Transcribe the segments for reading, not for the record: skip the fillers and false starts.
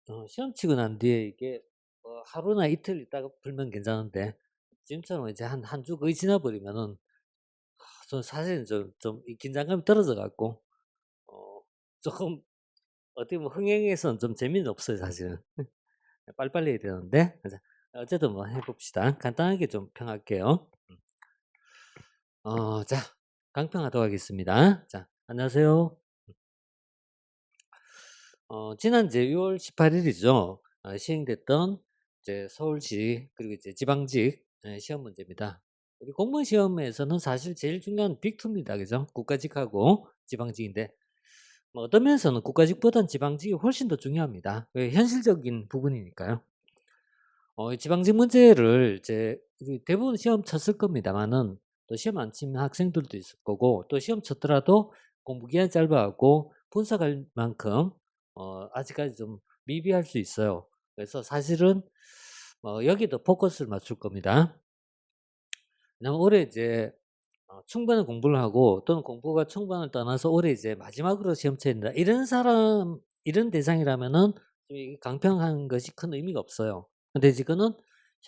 자, 시험 치고 난 뒤에 이게 하루나 이틀 있다가 풀면 괜찮은데 지금처럼 이제 한 주 거의 지나버리면은 저는 사실은 좀 이 긴장감이 떨어져 갖고 어 조금 어떻게 보면 흥행에서는 좀 재미는 없어요, 사실은. 빨리빨리 해야 되는데. 자, 어쨌든 뭐 해 봅시다. 간단하게 좀 평할게요. 자, 강평하도록 하겠습니다. 자, 안녕하세요. 지난 이제 6월 18일이죠. 시행됐던 이제 서울시 그리고 이제 지방직 시험 문제입니다. 우리 공무원 시험에서는 사실 제일 중요한 빅2입니다. 그죠? 국가직하고 지방직인데 뭐 어떤 면에서는 국가직보다는 지방직이 훨씬 더 중요합니다. 왜? 현실적인 부분이니까요. 이 지방직 문제를 이제 우리 대부분 시험 쳤을 겁니다만은 또 시험 안 치는 학생들도 있을 거고 또 시험 쳤더라도 공부 기간이 짧아갖고 분석할 만큼 아직까지 좀 미비할 수 있어요. 그래서 사실은 여기도 포커스를 맞출 겁니다. 왜냐면 올해 이제 충분한 공부를 하고 또는 공부가 충분을 떠나서 올해 이제 마지막으로 시험 쳐야 된다. 이런 사람, 이런 대상이라면은 강평한 것이 큰 의미가 없어요. 근데 지금은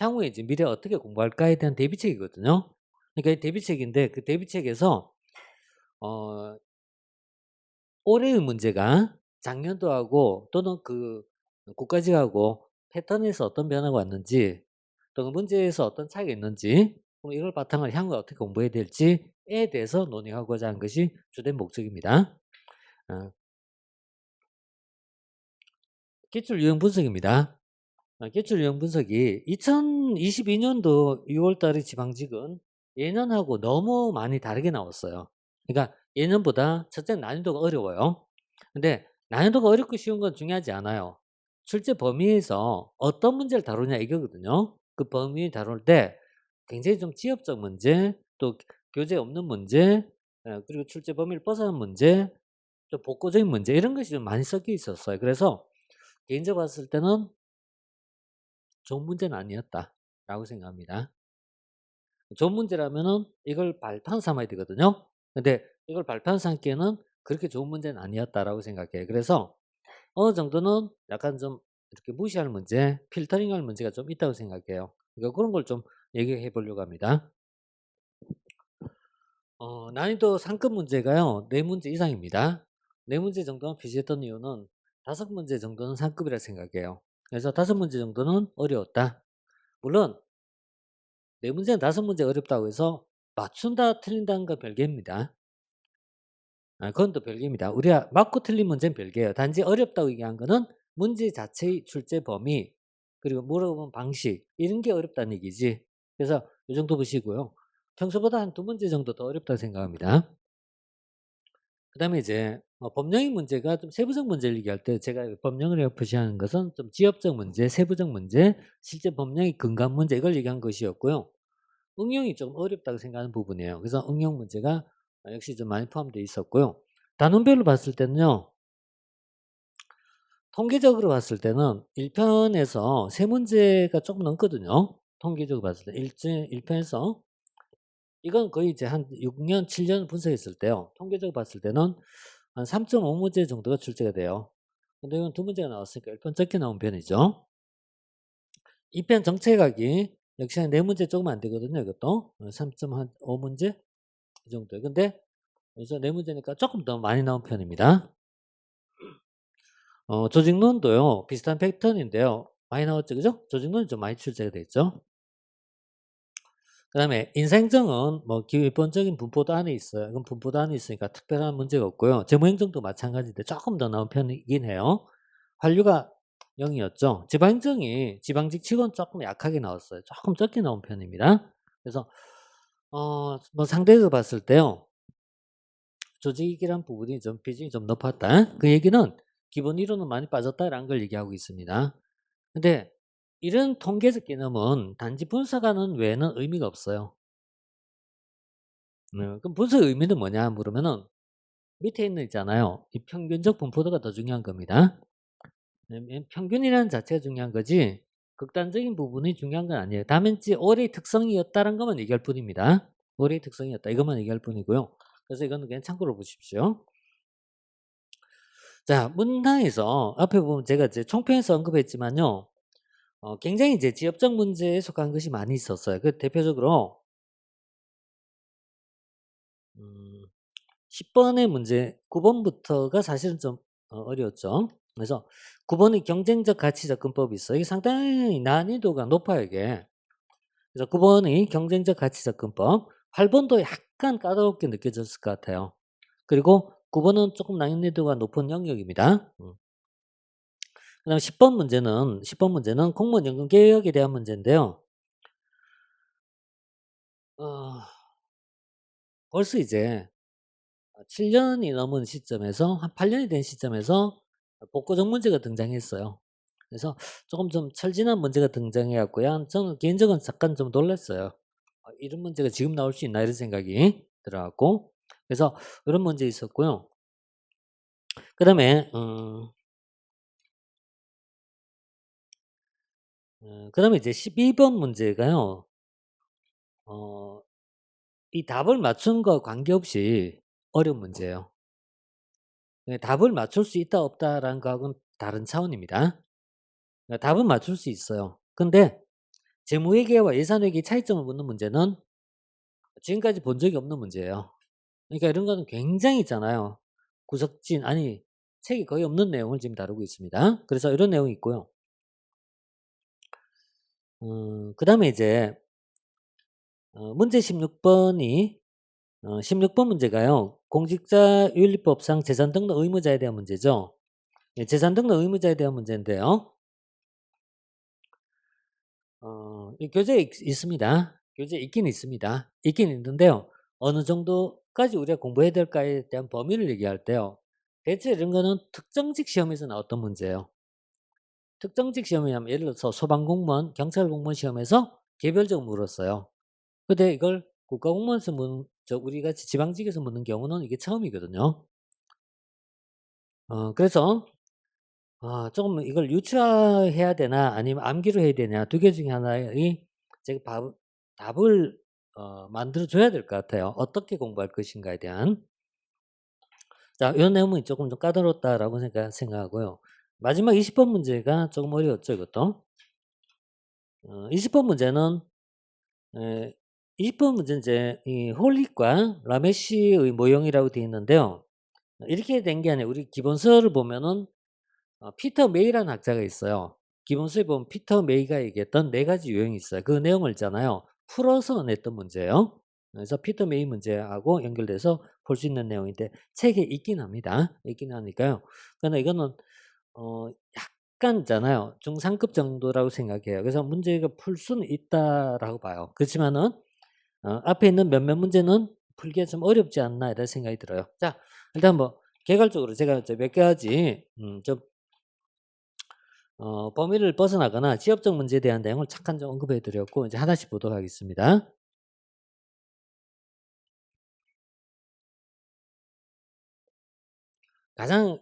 향후에 이제 미래 어떻게 공부할까에 대한 대비책이거든요. 그러니까 이 대비책인데 그 대비책에서 어, 올해의 문제가 작년도하고 또는 그 국가직하고 패턴에서 어떤 변화가 왔는지 또 그 문제에서 어떤 차이가 있는지 그럼 이걸 바탕으로 향후에 어떻게 공부해야 될지에 대해서 논의하고자 한 것이 주된 목적입니다. 어, 기출 유형 분석입니다. 기출 유형 분석이 2022년도 6월 달에 지방직은 예년하고 너무 많이 다르게 나왔어요. 그러니까 예년보다 첫째 난이도가 어려워요. 근데 난이도가 어렵고 쉬운 건 중요하지 않아요. 출제 범위에서 어떤 문제를 다루냐 이거거든요. 그 범위 다룰 때 굉장히 좀 지엽적 문제, 또 교재 없는 문제, 그리고 출제 범위를 벗어난 문제, 좀 복고적인 문제 이런 것이 좀 많이 섞여 있었어요. 그래서 개인적으로 봤을 때는 좋은 문제는 아니었다라고 생각합니다. 좋은 문제라면은 이걸 발판 삼아야 되거든요. 근데 이걸 발판 삼기에는 그렇게 좋은 문제는 아니었다라고 생각해요. 그래서 어느 정도는 약간 좀 이렇게 무시할 문제, 필터링할 문제가 좀 있다고 생각해요. 그러니까 그런 걸 좀 얘기해 보려고 합니다. 난이도 상급 문제가요, 4문제 이상입니다. 4문제 정도는 비슷했던 이유는 5문제 정도는 상급이라 생각해요. 그래서 5문제 정도는 어려웠다. 물론 4문제는 5문제 어렵다고 해서 맞춘다 틀린다는 건 별개입니다. 그건 또 별개입니다. 우리가 맞고 틀린 문제는 별개예요. 단지 어렵다고 얘기한 거는 문제 자체의 출제 범위 그리고 물어보는 방식 이런 게 어렵다는 얘기지. 그래서 이 정도 보시고요. 평소보다 한 2문제 정도 더 어렵다고 생각합니다. 그다음에 이제 법령의 문제가 좀 세부적 문제를 얘기할 때 제가 법령을 표시하는 것은 좀 지엽적 문제, 세부적 문제, 실제 법령의 근간 문제 이걸 얘기한 것이었고요. 응용이 좀 어렵다고 생각하는 부분이에요. 그래서 응용 문제가 역시 좀 많이 포함되어 있었고요. 단원별로 봤을 때는요. 통계적으로 봤을 때는 1편에서 3문제가 조금 넘거든요. 통계적으로 봤을 때 1편에서 이건 거의 이제 한 6년, 7년 분석했을 때요. 통계적으로 봤을 때는 한 3.5문제 정도가 출제가 돼요. 근데 이건 2문제가 나왔으니까 1편 적게 나온 편이죠. 2편 정책하기 역시 한 4문제 조금 안 되거든요. 이것도 3.5문제 이 정도예요. 근데 여기서 4문제니까 조금 더 많이 나온 편입니다. 조직론도요. 비슷한 패턴인데요. 많이 나왔죠. 그죠? 조직론이 좀 많이 출제가 됐죠. 그다음에 인사행정은 뭐 기본적인 분포도 안에 있어요. 이건 분포도 안에 있으니까 특별한 문제가 없고요. 재무행정도 마찬가지인데 조금 더 나온 편이긴 해요. 환류가 0이었죠. 지방행정이 지방직 치고는 조금 약하게 나왔어요. 조금 적게 나온 편입니다. 그래서 뭐 상대적으로 봤을 때요. 조직이란 부분이 좀 비중이 좀 높았다. 그 얘기는 기본 이론은 많이 빠졌다라는 걸 얘기하고 있습니다. 근데 이런 통계적 개념은 단지 분석하는 외에는 의미가 없어요. 그럼 분석의 의미는 뭐냐 물으면은 밑에 있는 있잖아요. 이 평균적 분포도가 더 중요한 겁니다. 평균이라는 자체가 중요한 거지 극단적인 부분이 중요한 건 아니에요. 다면지 올해의 특성이었다는 것만 얘기할 뿐입니다. 올해의 특성이었다 이것만 얘기할 뿐이고요. 그래서 이거는 그냥 참고로 보십시오. 자, 문항에서 앞에 보면 제가 이제 총평에서 언급했지만요. 굉장히 이제 지역적 문제에 속한 것이 많이 있었어요. 그 대표적으로 음 10 번의 문제 9 번부터가 사실은 좀 어려웠죠. 그래서 9 번의 경쟁적 가치 접근법이 있어요. 이게 상당히 난이도가 높아요, 이게. 그래서 9 번의 경쟁적 가치 접근법, 8 번도 약간 까다롭게 느껴졌을 것 같아요. 그리고 9 번은 조금 난이도가 높은 영역입니다. 그다음에 10번 문제는 공무원 연금 개혁에 대한 문제인데요. 어 벌써 이제 7 년이 넘은 시점에서 한 8 년이 된 시점에서 복고적 문제가 등장했어요. 그래서 조금 좀 철진한 문제가 등장해 갖고요. 저는 개인적으로 잠깐 좀 놀랐어요. '이런 문제가 지금 나올 수 있나?' 이런 생각이 들어 갖고. 그래서 이런 문제 있었고요. 그다음에 그다음에 이제 12번 문제가요. 어 이 답을 맞춘 거 관계없이 어려운 문제예요. 네, 답을 맞출 수 있다 없다라는 거하고는 다른 차원입니다. 답은 맞출 수 있어요. 근데 재무회계와 예산회계 차이점을 묻는 문제는 지금까지 본 적이 없는 문제예요. 그러니까 이런 거는 굉장히 있잖아요. 구석진 아니 책이 거의 없는 내용을 지금 다루고 있습니다. 그래서 이런 내용이 있고요. 그다음에 이제 문제 16 번이 16번 문제가요. 공직자윤리법상 재산 등록 의무자에 대한 문제죠. 예, 재산 등록 의무자에 대한 문제인데요. 이 교재에 있습니다. 교재에 있긴 있습니다. 있긴 있는데요. 어느 정도까지 우리가 공부해야 될까에 대한 범위를 얘기할 때요. 대체 이런 거는 특정직 시험에서 나왔던 문제예요. 특정직 시험이냐면 예를 들어서 소방공무원, 경찰공무원 시험에서 개별적으로 물었어요. 근데 이걸 국가공무원에서 우리 같이 지방직에서 묻는 경우는 이게 처음이거든요. 그래서 조금 이걸 유추해야 되나 아니면 암기로 해야 되냐 두 개 중에 하나의 제가 답을 만들어 줘야 될 것 같아요. 어떻게 공부할 것인가에 대한. 자, 이 내용은 조금 좀 까다롭다라고 생각하고요. 마지막 20번 문제가 조금 어려웠죠, 이것도. 20번 문제는 에 20번 문제는 이제 이 홀릭과 라메시의 모형이라고 되어 있는데요. 이렇게 된 게 아니라 우리 기본서를 보면은 피터 메이라는 학자가 있어요. 기본서에 보면 피터 메이가 얘기했던 4 가지 유형이 있어요. 그 내용을 있잖아요. 풀어서 냈던 문제예요. 그래서 피터 메이 문제하고 연결돼서 볼 수 있는 내용인데 책에 있긴 합니다. 있긴 하니까요. 그러나 이거는 어 약간 있잖아요. 중상급 정도라고 생각해요. 그래서 문제가 풀 수는 있다라고 봐요. 그렇지만은 앞에 있는 몇몇 문제는 풀기가 좀 어렵지 않나 이런 생각이 들어요. 자, 일단 뭐 개괄적으로 제가 이제 몇 가지 좀 범위를 벗어나거나 지역적 문제에 대한 내용을 잠깐 좀 언급해 드렸고 이제 하나씩 보도록 하겠습니다. 가장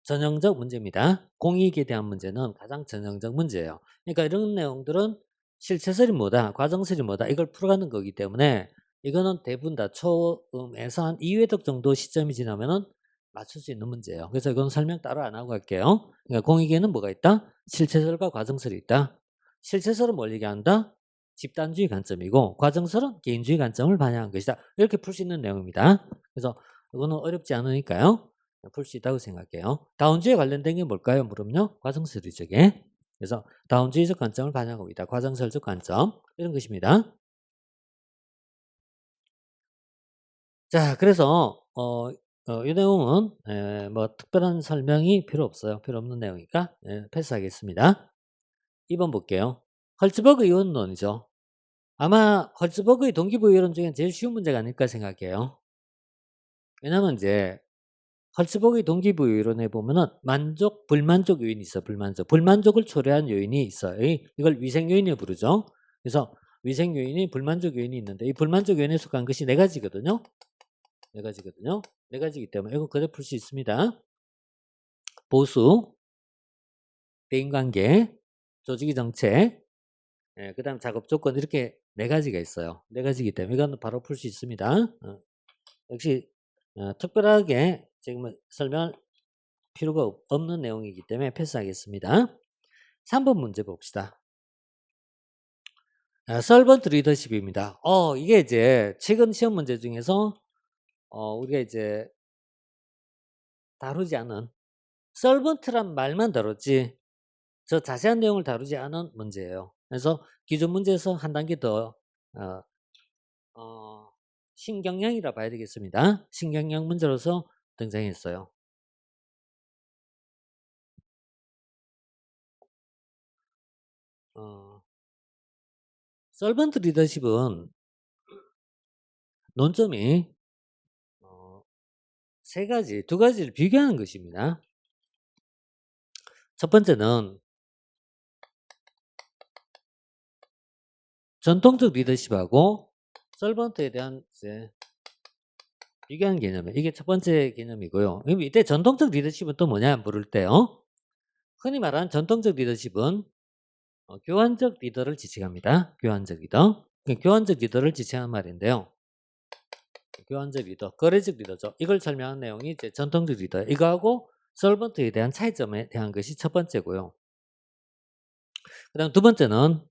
전형적 문제입니다. 공익에 대한 문제는 가장 전형적 문제예요. 그러니까 이런 내용들은 실체설이 뭐다, 과정설이 뭐다 이걸 풀어가는 거기 때문에 이거는 대부분 다 초음에서 한 2회독 정도 시점이 지나면은 맞출 수 있는 문제예요. 그래서 이건 설명 따로 안 하고 갈게요. 그러니까 공익에는 뭐가 있다? 실체설과 과정설이 있다. 실체설은 뭘 얘기한다? 집단주의 관점이고 과정설은 개인주의 관점을 반영한 것이다. 이렇게 풀 수 있는 내용입니다. 그래서 이거는 어렵지 않으니까요. 풀 수 있다고 생각해요. 다운주의에 관련된 게 뭘까요? 물음요. 과정설이적에. 그래서 다운주의적 관점을 반영하고 있다. 과정설적 관점 이런 것입니다. 자, 그래서 이 내용은 뭐 특별한 설명이 필요 없어요. 필요 없는 내용이니까 패스하겠습니다. 2번 볼게요. 헐츠버그 이원론이죠. 아마 헐츠버그의 동기부여 이론 중에 제일 쉬운 문제가 아닐까 생각해요. 왜냐면 이제 헐츠버그의 동기부여 이론에 보면은 만족, 불만족 요인이 있어. 불만족을 초래한 요인이 있어요. 이걸 위생 요인이라고 부르죠. 그래서 위생 요인이 불만족 요인이 있는데 이 불만족 요인에 속한 것이 4 가지거든요. 4 가지거든요. 4 가지이기 때문에 이거 그대로 풀 수 있습니다. 보수, 대인관계, 조직의 정책, 그다음 작업 조건 이렇게 4 가지가 있어요. 4 가지이기 때문에 이거는 바로 풀 수 있습니다. 역시 특별하게 지금 설명 필요가 없는 내용이기 때문에 패스하겠습니다. 3번 문제 봅시다. 설번트 리더십입니다. 이게 이제 최근 시험 문제 중에서 우리가 이제 다루지 않은 설번트란 말만 다뤘지 저 자세한 내용을 다루지 않은 문제예요. 그래서 기존 문제에서 한 단계 더 신경량이라 봐야 되겠습니다. 신경량 문제로서 등장했어요. 설번트 리더십은 논점이 두 가지를 비교하는 것입니다. 첫 번째는 전통적 리더십하고 설번트에 대한 이제 비교하는 개념이에요. 이게 첫 번째 개념이고요. 이때 전통적 리더십은 또 뭐냐 물을 때요. 흔히 말하는 전통적 리더십은 교환적 리더를 지칭합니다. 교환적 리더. 교환적 리더를 지칭하는 말인데요. 교환적 리더, 거래적 리더죠. 이걸 설명한 내용이 이제 전통적 리더. 이거하고 설번트에 대한 차이점에 대한 것이 첫 번째고요. 그다음 두 번째는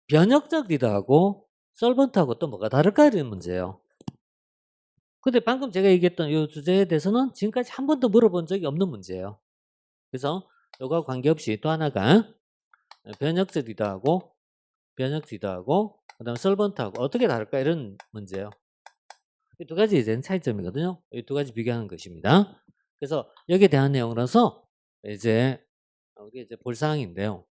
변혁적 리더하고 설번트하고 또 뭐가 다를까 이런 문제예요. 근데 방금 제가 얘기했던 이 주제에 대해서는 지금까지 한 번도 물어본 적이 없는 문제예요. 그래서 이거와 관계없이 또 하나가 변혁적 리더하고 그다음 설번트하고 어떻게 다를까 이런 문제예요. 이 두 가지 이제는 차이점이거든요. 이 두 가지 비교하는 것입니다. 그래서 여기에 대한 내용으로서 이제 우리 이제 볼 사항인데요.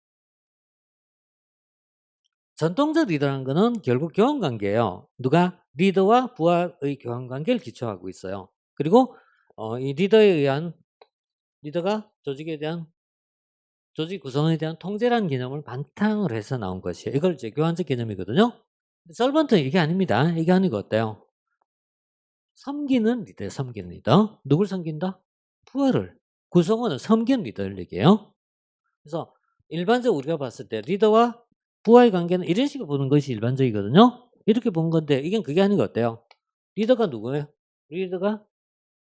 전통적 리더라는 거는 결국 교환 관계예요. 누가 리더와 부하의 교환 관계를 기초하고 있어요. 그리고 이 리더가 조직 구성에 대한 통제라는 개념을 바탕으로 해서 나온 것이에요. 이걸 이제 교환적 개념이거든요. 설번트는 이게 아닙니다. 이게 아니고 어때요? 섬기는 리더예요. 섬기는 리더. 누굴 섬긴다? 부하를. 구성원을 섬기는 리더를 얘기해요. 그래서 일반적으로 우리가 봤을 때 리더와 부하의 관계는 이런 식으로 보는 것이 일반적이거든요. 이렇게 본 건데 이건 그게 아니고 어때요? 리더가 누구예요? 리더가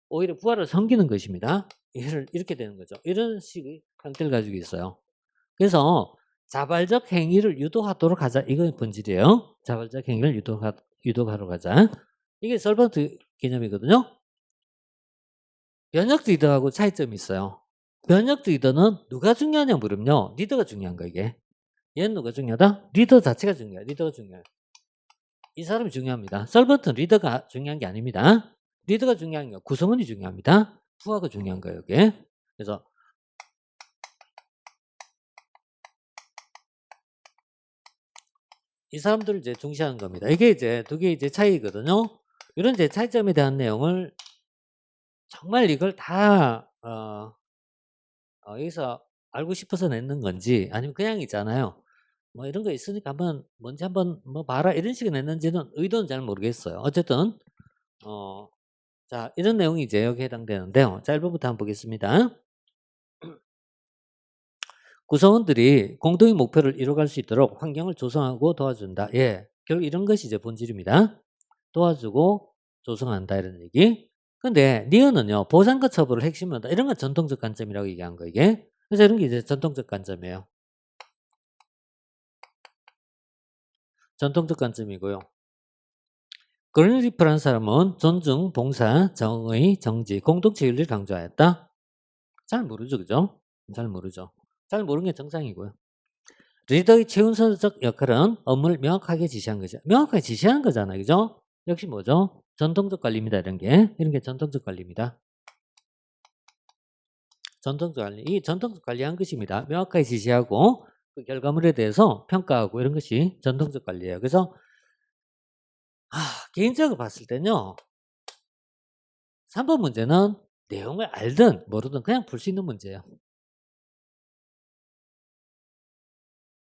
오히려 부하를 섬기는 것입니다. 이렇게 되는 거죠. 이런 식의 형태를 가지고 있어요. 그래서 자발적 행위를 유도하도록 하자. 이건 본질이에요. 자발적 행위를 유도하도록 하자. 이게 설번트 개념이거든요. 변혁 리더하고 차이점이 있어요. 변혁 리더는 누가 중요하냐 물으면요. 리더가 중요한 거예요. 이게. 얘는 누가 중요하다? 리더 자체가 중요해요. 리더가 중요해요. 이 사람이 중요합니다. 설번트는 리더가 중요한 게 아닙니다. 리더가 중요한 게 구성원이 중요합니다. 부하가 중요한 거예요. 이게. 그래서 이 사람들을 이제 중시하는 겁니다. 이게 이제 두 개의 이제 차이거든요. 이런 이제 차이점에 대한 내용을 정말 이걸 다 여기서 알고 싶어서 냈는 건지 아니면 그냥 있잖아요. 뭐 이런 거 있으니까 뭔지 한번 뭐 봐라 이런 식으로 냈는지는 의도는 잘 모르겠어요. 어쨌든 자 이런 내용이 이제 여기 해당되는데요. 자 1번부터 한번 보겠습니다. 구성원들이 공동의 목표를 이뤄갈 수 있도록 환경을 조성하고 도와준다. 예, 결국 이런 것이 이제 본질입니다. 도와주고 조성한다 이런 얘기. 근데 니은은요 보상과 처벌을 핵심으로 한다. 이런 건 전통적 관점이라고 얘기한 거 이게. 그래서 이런 게 이제 전통적 관점이에요. 전통적 관점이고요. 그린리프라는 사람은 존중, 봉사, 정의, 정지, 공동체 윤리를 강조하였다. 잘 모르죠, 그죠? 잘 모르죠. 잘 모르는 게 정상이고요. 리더의 최우선적 역할은 업무를 명확하게 지시한 거죠. 명확하게 지시하는 거잖아요, 그죠? 역시 뭐죠? 전통적 관리입니다, 이런 게 전통적 관리입니다. 전통적 관리, 이 전통적 관리한 것입니다. 명확하게 지시하고 그 결과물에 대해서 평가하고 이런 것이 전통적 관리예요. 그래서 개인적으로 봤을 때는요. 3번 문제는 내용을 알든 모르든 그냥 풀 수 있는 문제예요.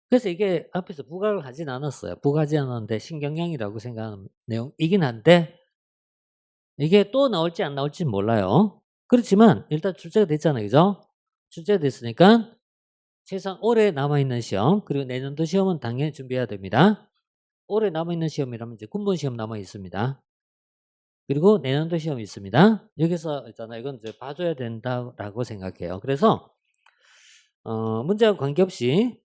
그래서 이게 앞에서 부각을 하진 않았어요. 부각하지 않았는데 신경량이라고 생각하는 내용이긴 한데 이게 또 나올지 안 나올지 몰라요. 그렇지만 일단 출제가 됐잖아요. 그죠? 출제가 됐으니까 최소한 올해 남아있는 시험 그리고 내년도 시험은 당연히 준비해야 됩니다. 올해 남아있는 시험이라면 이제 군본 시험 남아있습니다. 그리고 내년도 시험이 있습니다. 여기서 있잖아. 이건 이제 봐줘야 된다라고 생각해요. 그래서 문제와 관계없이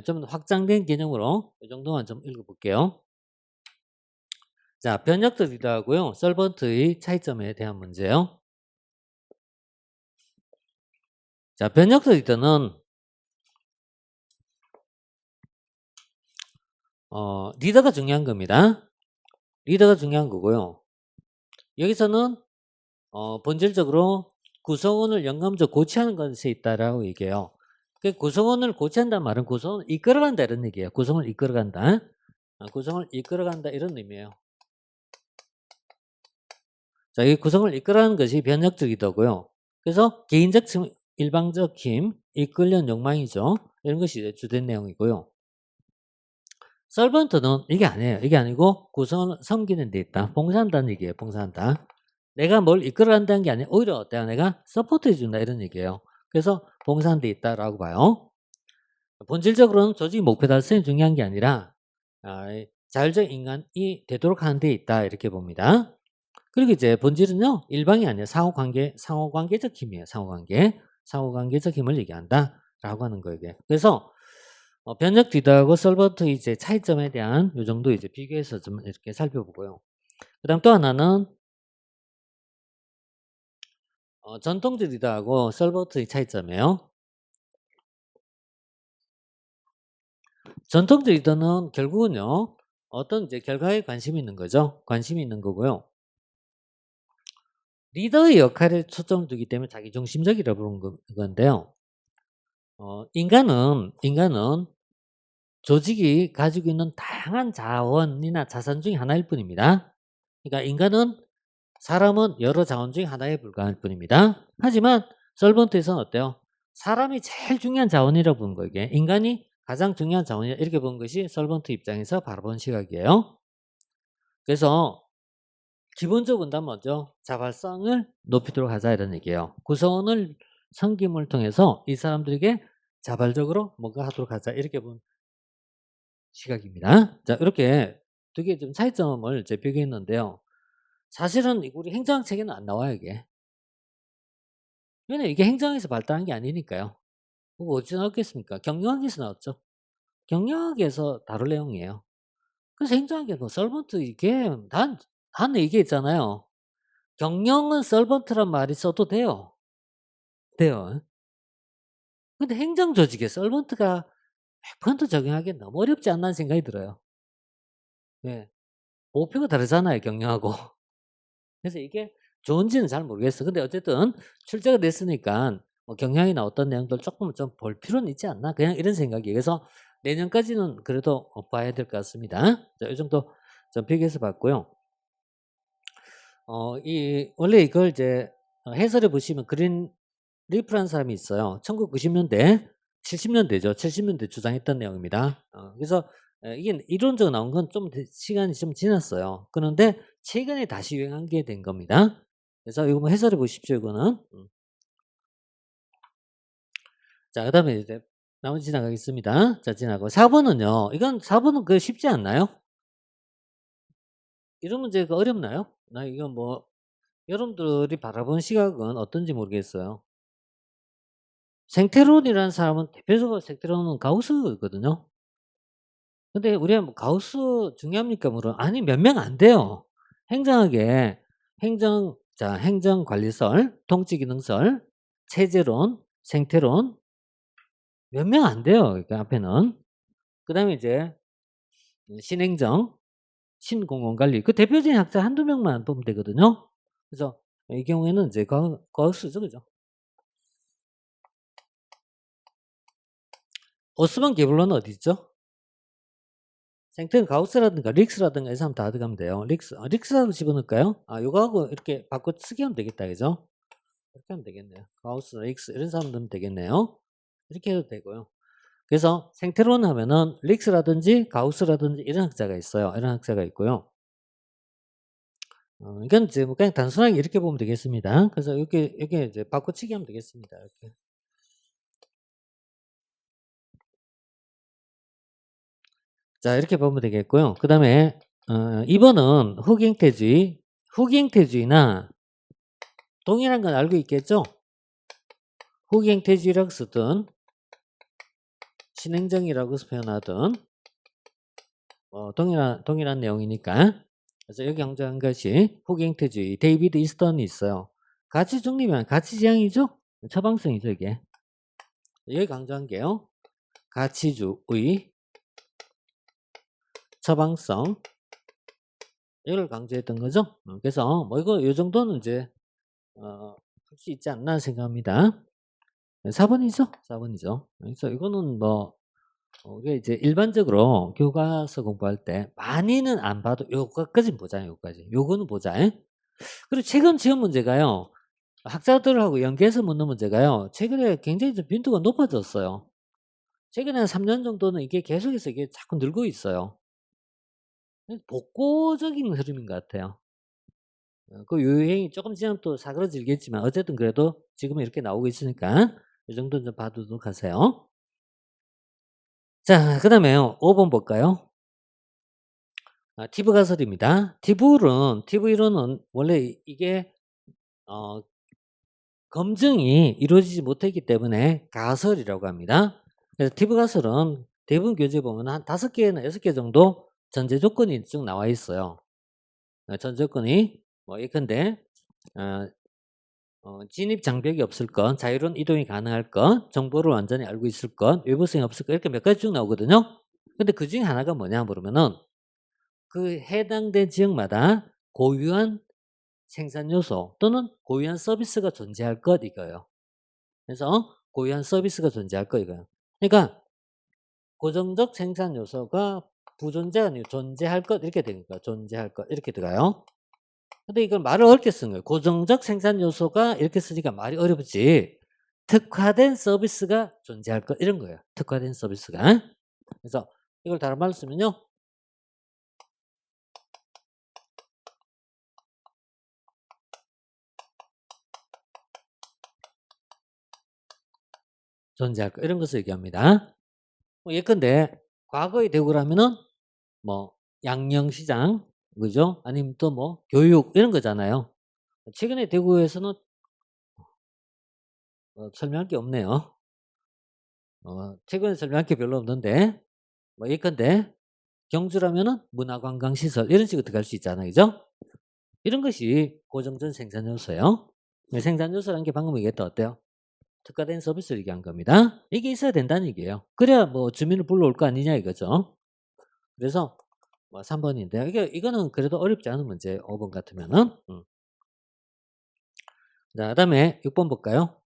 좀 확장된 개념으로 이 정도만 좀 읽어볼게요. 자, 변역적 리더하고요. 솔번트의 차이점에 대한 문제예요. 자, 변역적 리더는 리더가 중요한 겁니다. 리더가 중요한 거고요. 여기서는 본질적으로 구성원을 영감적 고치하는 것에 있다라고 얘기해요. 그 구성원을 고치한다는 말은 구성원을 이끌어간다 이런 얘기예요. 구성을 이끌어간다. 구성을 이끌어간다 이런 의미예요. 자, 이 구성을 이끌어가는 것이 변혁적 리더고요. 그래서 개인적 측 일방적 힘, 이끌려는 욕망이죠. 이런 것이 이제 주된 내용이고요. 서번트는 이게 아니에요. 이게 아니고 구성을 섬기는 데 있다. 봉사한다는 얘기예요. 봉사한다. 내가 뭘 이끌어간다는 게 아니라 오히려 내가 서포트 해준다 이런 얘기예요. 그래서 봉사하는 데 있다라고 봐요. 본질적으로는 조직 목표 달성이 중요한 게 아니라 자율적 인간이 되도록 하는 데 있다 이렇게 봅니다. 그리고 이제 본질은요 일방이 아니라 상호관계적 힘이에요. 상호관계적 힘을 얘기한다라고 하는 거예요. 그래서 변적 리더하고 솔버트 이제 차이점에 대한 요 정도 이제 비교해서 좀 이렇게 살펴보고요. 그다음 또 하나는 전통적 리더하고 솔버트의 차이점이에요. 전통적 리더는 결국은요 어떤 이제 결과에 관심이 있는 거죠. 관심이 있는 거고요. 리더의 역할에 초점을 두기 때문에 자기 중심적이라고 부르는 건데요. 인간은 조직이 가지고 있는 다양한 자원이나 자산 중에 하나일 뿐입니다. 그러니까 사람은 여러 자원 중에 하나에 불과할 뿐입니다. 하지만 솔번트에서는 어때요? 사람이 제일 중요한 자원이라고 보는 거예요. 이게 인간이 가장 중요한 자원이다 이렇게 보는 것이 솔번트 입장에서 바라보는 시각이에요. 그래서 기본적 원단 먼저 자발성을 높이도록 하자 이런 얘기예요. 구성원을 섬김을 통해서 이 사람들에게 자발적으로 뭔가 하도록 하자 이렇게 본 시각입니다. 자, 이렇게 두 개 좀 차이점을 이제 비교했는데요. 사실은 우리 행정학책에는 안 나와요, 이게. 왜냐면 이게 행정학에서 발달한 게 아니니까요. 그거 어디서 나왔겠습니까? 경영학에서 나왔죠. 경영학에서 다룰 내용이에요. 그래서 행정학에 뭐 솔번트 이게 난 이게 있잖아요. 경영은 솔번트란 말이 써도 돼요. 돼요. 근데 행정조직에 솔번트가 100% 적용하기엔 너무 어렵지 않나 생각이 들어요. 네. 목표가 다르잖아요, 경영하고. 그래서 이게 좋은지는 잘 모르겠어. 근데 어쨌든 출제가 됐으니까 뭐 경향이나 어떤 내용들 조금 좀 볼 필요는 있지 않나? 그냥 이런 생각이에요. 그래서 내년까지는 그래도 봐야 될 것 같습니다. 자, 이 정도 좀 비교해서 봤고요. 원래 이걸 이제 해설해 보시면 그린 리프라는 사람이 있어요. 1990년대, 70년대죠. 70년대 주장했던 내용입니다. 그래서 이게 이론적으로 나온 건 좀 시간이 좀 지났어요. 그런데 최근에 다시 유행한 게 된 겁니다. 그래서 이거 뭐 해설해 보십시오. 이거는. 자, 그다음에 이제 나머지 지나가겠습니다. 자, 지나고 4번은요. 이건 4번은 그 쉽지 않나요? 이런 문제가 어렵나요? 나 이건 뭐 여러분들이 바라보는 시각은 어떤지 모르겠어요. 생태론이라는 사람은 대표적으로 생태론은 가우스거든요. 근데 우리가 뭐 가우스 중요합니까? 물어 아니 몇 명 안 돼요. 행정학에 행정관리설, 통치기능설, 체제론, 생태론 몇 명 안 돼요. 그 앞에는. 그다음에 이제 신행정, 신공공관리 그 대표적인 학자 한두 명만 보면 되거든요. 그래서 이 경우에는 이제 가우스죠. 그죠? 오스만 게블러는 어디 있죠? 생태는 가우스라든가 릭스라든가 이 사람 다 들어가면 돼요. 릭스라도 집어넣을까요? 요거하고 이렇게 바꿔 쓰기 하면 되겠다. 그죠? 이렇게 하면 되겠네요. 가우스, 릭스 이런 사람 넣으면 되겠네요. 이렇게 해도 되고요. 그래서 생태론 하면은 릭스라든지 가우스라든지 이런 학자가 있어요. 이런 학자가 있고요. 이건 이제 뭐 그냥 단순하게 이렇게 보면 되겠습니다. 그래서 이렇게 이제 바꿔치기 하면 되겠습니다. 이렇게. 자, 이렇게 보면 되겠고요. 그 다음에 2번은 흑 후기행태주의나 동일한 건 알고 있겠죠? 후기행태주의라고 쓰든 신행정이라고 표현하든 동일한 내용이니까. 그래서 여기 강조한 것이 후기행태주의 데이비드 이스턴이 있어요. 가치 중립이면 가치 지향이죠? 처방성이죠 이게. 여기 강조한 게요. 가치주의 처방성 이걸 강조했던 거죠. 그래서 뭐 이거 요 정도는 이제 할 수 있지 않나 생각합니다. 4번이죠? 4번이죠. 그래서 이거는 뭐 우리가 이제 일반적으로 교과서 공부할 때 많이는 안 봐도 요거까지는 보자. 요거까지. 요거는 보자. 그리고 최근 시험 문제가요. 학자들하고 연계해서 묻는 문제가요. 최근에 굉장히 좀 빈도가 높아졌어요. 최근에 한 3년 정도는 이게 계속해서 이게 자꾸 늘고 있어요. 복고적인 흐름인 것 같아요. 그 유행이 조금 지나면 또 사그러지겠지만 어쨌든 그래도 지금은 이렇게 나오고 있으니까 이 정도는 좀 봐두도록 하세요. 자, 그 다음에요. 5번 볼까요? 티브 가설입니다. TV로는 원래 이게 검증이 이루어지지 못했기 때문에 가설이라고 합니다. 그래서 티브 가설은 대부분 교재에 보면 한 5개나 6개 정도 전제 조건이 쭉 나와 있어요. 전제 조건이 뭐 예컨대 진입 장벽이 없을 것, 자유로운 이동이 가능할 것, 정보를 완전히 알고 있을 것, 외부성이 없을 것 이렇게 몇 가지 쭉 나오거든요. 근데 그 중에 하나가 뭐냐 물으면은 그 해당된 지역마다 고유한 생산 요소 또는 고유한 서비스가 존재할 것 이거예요. 그래서 고유한 서비스가 존재할 거 이거예요. 그러니까 고정적 생산 요소가 부존재가 아니고 존재할 것 이렇게 되니까 존재할 것 이렇게 들어가요. 근데 이걸 말을 어렵게 쓴 거예요. 고정적 생산 요소가 이렇게 쓰니까 말이 어렵지. 특화된 서비스가 존재할 것 이런 거예요. 특화된 서비스가. 그래서 이걸 다른 말로 쓰면요. 존재할 것 이런 것을 얘기합니다. 예컨대 과거의 대구라면은 뭐 양령시장 그죠? 아니면 또 뭐 교육 이런 거잖아요. 최근에 대구에서는 설명할 게 없네요. 최근에 설명할 게 별로 없는데 뭐 예컨대 경주라면은 문화관광시설 이런 식으로 들어갈 수 있잖아요. 그죠? 이런 것이 고정전 생산 요소예요. 생산 요소라는 게 방금 얘기했던 어때요? 특화된 서비스를 얘기한 겁니다. 이게 있어야 된다는 얘기예요. 그래야 뭐 주민을 불러올 거 아니냐 이거죠. 그래서 뭐 3번인데요. 이거는 그래도 어렵지 않은 문제 5번 같으면은. 자, 그다음에 6번 볼까요?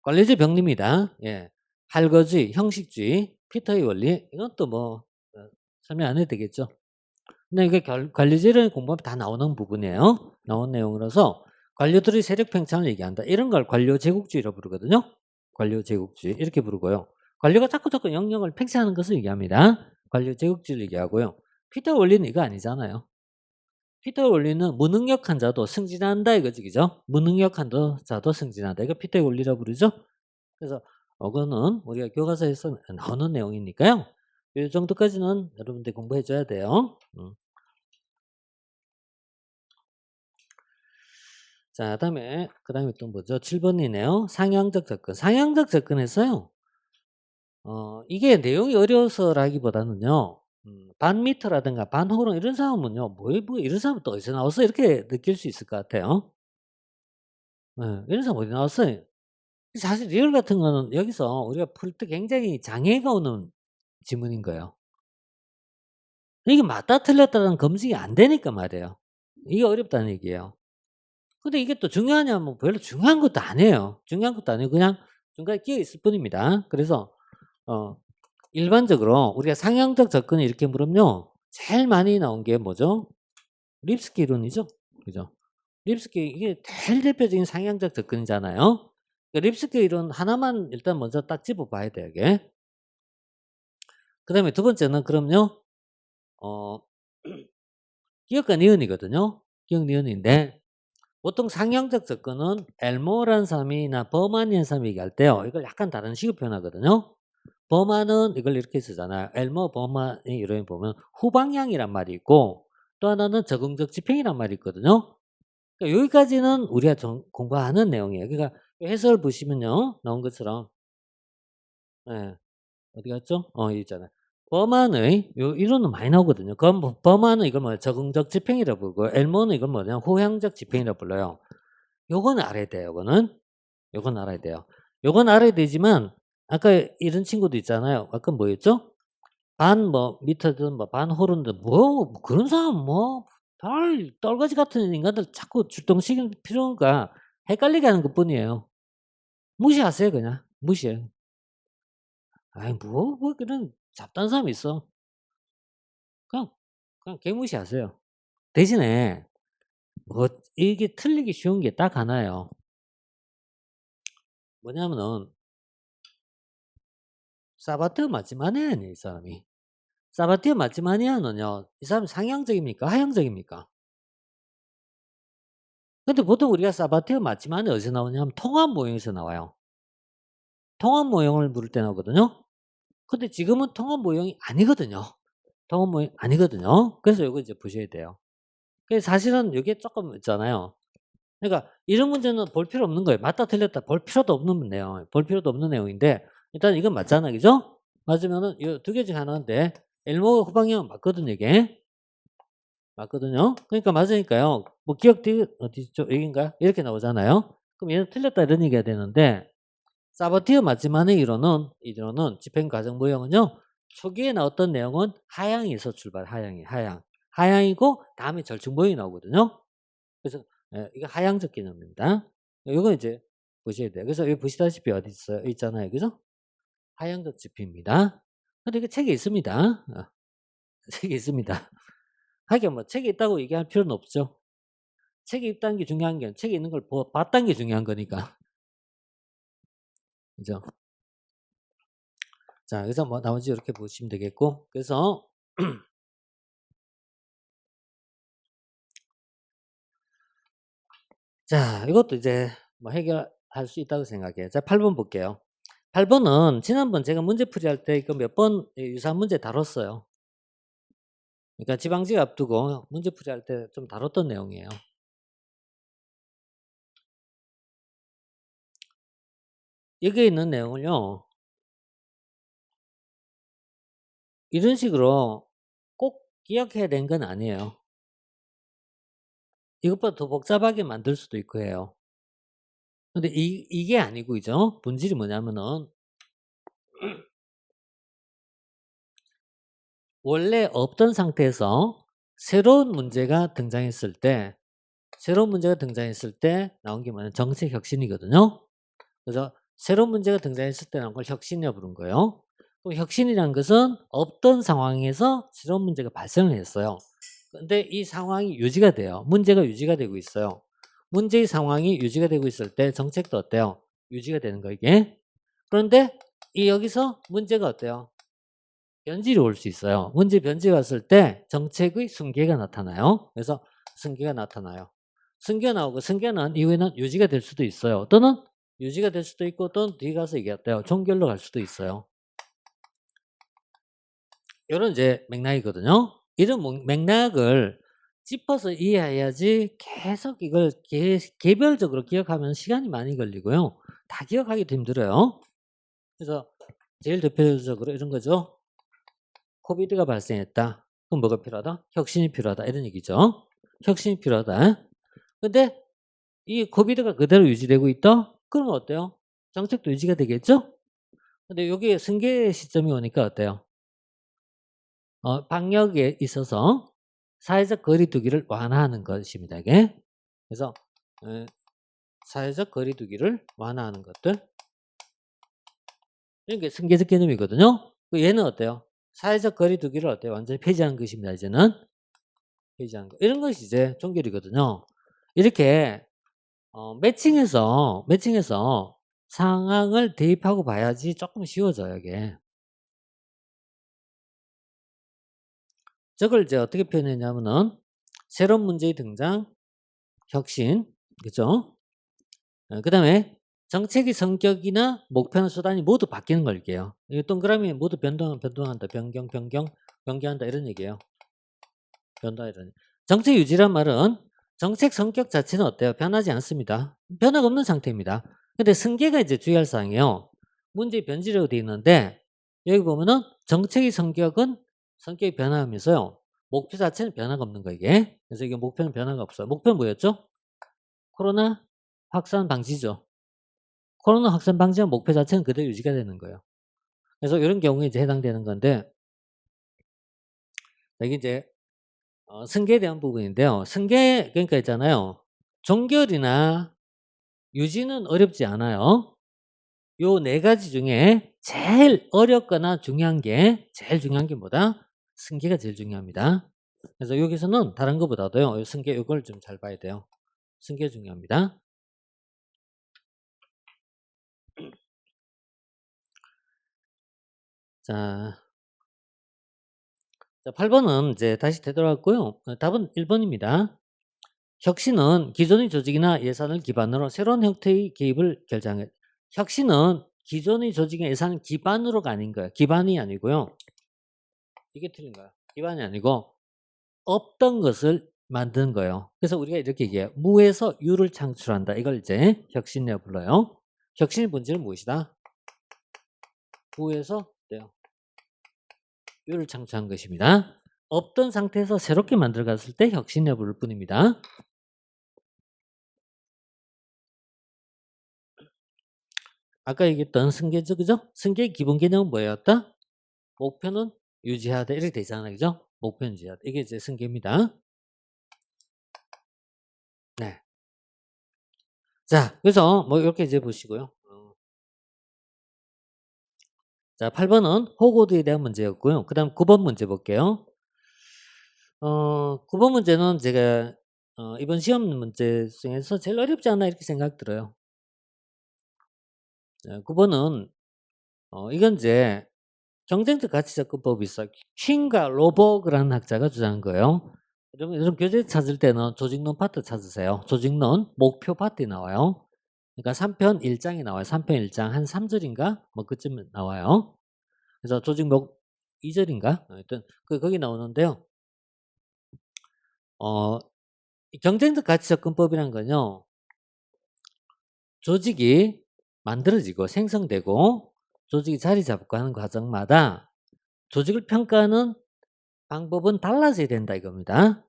관리주의 병리입니다. 예. 할거주의, 형식주의, 피터의 원리 이건 또 뭐 설명 안 해도 되겠죠. 근데 이게 관리주의를 공부하면 다 나오는 부분이에요. 나온 내용으로서 관료들의 세력 팽창을 얘기한다. 이런 걸 관료 제국주의라고 부르거든요. 관료 제국주의 이렇게 부르고요. 관료가 자꾸 영역을 팽창하는 것을 얘기합니다. 관료 제국주의를 얘기하고요. 피터 원리는 이거 아니잖아요. 피터 원리는 무능력한 자도 승진한다 이거지, 그죠? 무능력한 자도 승진한다. 이거 피터의 원리라고 부르죠. 그래서 이거는 우리가 교과서에서 나오는 내용이니까요. 이 정도까지는 여러분들 공부해 줘야 돼요. 자, 그다음에 또 뭐죠? 7번이네요. 상향적 접근. 상향적 접근에서요. 이게 내용이 어려워서라기보다는요. 반미터라든가 반호론 이런 사람은요. 뭐 이런 사람은 또 어디서 나왔어? 이렇게 느낄 수 있을 것 같아요. 이런 사람 어디 나왔어요? 사실 리얼 같은 거는 여기서 우리가 풀 때 굉장히 장애가 오는 지문인 거예요. 이게 맞다 틀렸다는 검증이 안 되니까 말이에요. 이게 어렵다는 얘기예요. 근데 이게 또 중요하냐 뭐 별로 중요한 것도 아니에요. 중요한 것도 아니고 그냥 중간에 끼어 있을 뿐입니다. 그래서 어 일반적으로 우리가 상향적 접근을 이렇게 물으면요. 제일 많이 나온 게 뭐죠? 립스키 이론이죠. 그죠? 립스키 이게 제일 대표적인 상향적 접근이잖아요. 립스키 이론 하나만 일단 먼저 딱 집어 봐야 돼요, 이게. 그다음에 두 번째는 그럼요. 어 기억과 니은이거든요. 기억 니은인데 보통 상향적 접근은 엘모라는 사람이나 버만이라는 사람이 얘기할 때요. 이걸 약간 다른 식으로 표현하거든요. 버만은 이걸 이렇게 쓰잖아요. 엘모 버만의 이론에 보면 후방향이란 말이 있고 또 하나는 적응적 집행이란 말이 있거든요. 그러니까 여기까지는 우리가 공부하는 내용이에요. 그러니까 해설 보시면요. 나온 것처럼 예. 어디 갔죠? 여기 있잖아요. 범안의 요 이론은 많이 나오거든요. 범안은 이걸 뭐야 적응적 집행이라고 부르고 엘모는 이걸 뭐냐 호향적 집행이라고 불러요. 요거는 알아야 돼요. 요건 알아야 돼요. 요건 알아야 되지만 아까 이런 친구도 있잖아요. 아까 뭐였죠? 반 뭐 미터든 뭐 반 호른든 뭐 그런 사람 뭐 별 떨거지 같은 인간들 자꾸 출동시키는 필요가 헷갈리게 하는 것뿐이에요. 무시하세요 그냥. 무시해요. 아이 뭐 그런 잡다한 사람이 있어. 그냥 개무시하세요. 대신에 뭐 이게 틀리기 쉬운 게 딱 하나예요. 뭐냐면은 사바티어 마지마니아네 이 사람이. 사바티어 마지마니아는요. 이 사람이 상향적입니까? 하향적입니까? 근데 보통 우리가 사바티어 마지마니아 어디서 나오냐면 통합 모형에서 나와요. 통합 모형을 부를 때 나오거든요. 근데 지금은 통합 모형이 아니거든요. 통합 모형이 아니거든요. 그래서 요거 이제 보셔야 돼요. 사실은 요게 쪼끔 있잖아요. 그러니까 이런 문제는 볼 필요 없는 거예요. 맞다 틀렸다 볼 필요도 없는 내용, 볼 필요도 없는 내용인데 일단 이건 맞잖아. 그죠? 맞으면은 요 두 개 중 하나인데 엘모 후방향 맞거든요, 이게. 맞거든요. 그러니까 맞으니까요. 뭐 기억 어디 있죠? 여긴가요? 이렇게 나오잖아요. 그럼 얘는 틀렸다 이런 얘기가 되는데 사바티어 마지막의 이론은 집행 과정 모형은요. 초기에 나왔던 내용은 하향에서 출발, 하향. 하향이고 다음에 절충 모형이 나오거든요. 그래서 이게 하향적 개념입니다. 요거 이제 보셔야 돼요. 그래서 여기 보시다시피 어디 있어요? 있잖아요. 그죠? 하향적 지표입니다. 근데 이게 책에 있습니다. 책에 있습니다. 하긴 뭐 책에 있다고 얘기할 필요는 없죠. 책에 있다는 게 중요한 게 책에 있는 걸 봤다는 게 중요한 거니까. 그죠? 자, 그래서 뭐 나머지 이렇게 보시면 되겠고. 그래서 자, 이것도 이제 뭐 해결할 수 있다고 생각해요. 자, 8번 볼게요. 8번은 지난번 제가 문제풀이 할 때 그 몇 번 유사한 문제 다뤘어요. 그러니까 지방직 앞두고 문제풀이 할 때 좀 다뤘던 내용이에요. 여기에 있는 내용을요. 이런 식으로 꼭 기억해야 되는 건 아니에요. 이것보다 더 복잡하게 만들 수도 있고 해요. 근데 이게 아니고 그죠? 본질이 뭐냐면은 원래 없던 상태에서 새로운 문제가 등장했을 때 나온 게 뭐냐면 정책 혁신이거든요. 그래서 새로운 문제가 등장했을 때 나온 걸 혁신이라고 부른 거예요. 그럼 혁신이란 것은 없던 상황에서 새로운 문제가 발생을 했어요. 근데 이 상황이 유지가 돼요. 문제가 유지가 되고 있어요. 문제의 상황이 유지가 되고 있을 때 정책도 어때요? 유지가 되는 거 이게. 그런데 이 여기서 문제가 어때요? 변질이 올 수 있어요. 문제 변질이 왔을 때 정책의 승계가 나타나요. 그래서 승계가 나타나요. 승계가 나오고 승계가 난 이후에는 유지가 될 수도 있어요. 또는 유지가 될 수도 있고 또는 뒤에 가서 이게 어때요? 종결로 갈 수도 있어요. 이런 이제 맥락이거든요. 이런 맥락을 짚어서 이해해야지 계속 이걸 개별적으로 기억하면 시간이 많이 걸리고요. 다 기억하기도 힘들어요. 그래서 제일 대표적으로 이런 거죠. 코비드가 발생했다. 그럼 뭐가 필요하다? 혁신이 필요하다. 이런 얘기죠. 혁신이 필요하다. 근데 이 코비드가 그대로 유지되고 있다? 그러면 어때요? 정책도 유지가 되겠죠? 근데 여기에 승계 시점이 오니까 어때요? 방역에 있어서 사회적 거리두기를 완화하는 것입니다. 이게. 그래서 사회적 거리두기를 완화하는 것들. 이게 승계적 개념이거든요. 얘는 어때요? 사회적 거리두기를 어때요? 완전히 폐지하는 것입니다. 이제는. 폐지하는 거. 이런 것이 이제 종결이거든요. 이렇게 매칭해서 상황을 대입하고 봐야지 조금 쉬워져요, 이게. 저걸 이제 어떻게 표현했냐면은 새로운 문제의 등장, 혁신, 그죠? 그다음에 정책의 성격이나 목표나 수단이 모두 바뀌는 걸 얘기해요. 이 동그라미 모두 변동한다. 변경한다 이런 얘기예요. 변화 이런. 정책 유지란 말은 정책 성격 자체는 어때요? 변하지 않습니다. 변화가 없는 상태입니다. 근데 승계가 이제 주의할 사항이에요. 문제의 변질이라고 되어 있는데 여기 보면은 정책의 성격이 변화하면서요. 목표 자체는 변화가 없는 거 이게. 그래서 이게 목표는 변화가 없어요. 목표는 뭐였죠? 코로나 확산 방지죠. 코로나 확산 방지한 목표 자체는 그대로 유지가 되는 거예요. 그래서 이런 경우에 이제 해당되는 건데 이게 이제 승계에 대한 부분인데요. 승계 그러니까 있잖아요. 종결이나 유지는 어렵지 않아요. 요 네 가지 중에 제일 어렵거나 제일 중요한 게 뭐다? 승계가 제일 중요합니다. 그래서 여기서는 다른 것보다도요. 요 승계 요걸 좀 잘 봐야 돼요. 승계 중요합니다. 자, 8번은 이제 다시 되돌아왔고요. 답은 1번입니다. 혁신은 기존의 조직이나 예산을 기반으로 새로운 형태의 개입을 결정해. 혁신은 기존의 조직의 예산 기반으로가 아닌 거예요. 기반이 아니고요. 이게 틀린 거야. 기반이 아니고 없던 것을 만드는 거예요. 그래서 우리가 이렇게 얘기해요. 무에서 유를 창출한다. 이걸 이제 혁신이라고 불러요. 혁신의 본질은 무엇이다? 무에서 네요. 유를 창출한 것입니다. 없던 상태에서 새롭게 만들어갔을 때 혁신이라고 부를 뿐입니다. 아까 얘기했던 승계죠, 그죠? 승계의 기본 개념은 뭐였다? 목표는 유지하되 이렇게 되잖아요, 그죠? 목표는 유지하되 이게 이제 승계입니다. 네. 자, 그래서 뭐 이렇게 이제 보시고요. 자, 8번은 호고도에 대한 문제였고요. 그 다음 9번 문제 볼게요. 9번 문제는 제가 이번 시험 문제 중에서 제일 어렵지 않나 이렇게 생각 들어요. 9번은 이건 이제 경쟁적 가치 접근법이 있어요. 퀸과 로버그라는 학자가 주장한 거예요. 여러분 교재 찾을 때는 조직론 파트 찾으세요. 조직론 목표 파트에 나와요. 그러니까 3편 1장이 나와요. 3편 1장 한 3절인가 뭐 그쯤 나와요. 그래서 조직목 2절인가 하여튼 거기 나오는데요. 이 경쟁적 가치 접근법이란 건요. 조직이 만들어지고 생성되고 조직이 자리 잡고 하는 과정마다 조직을 평가하는 방법은 달라져야 된다 이겁니다.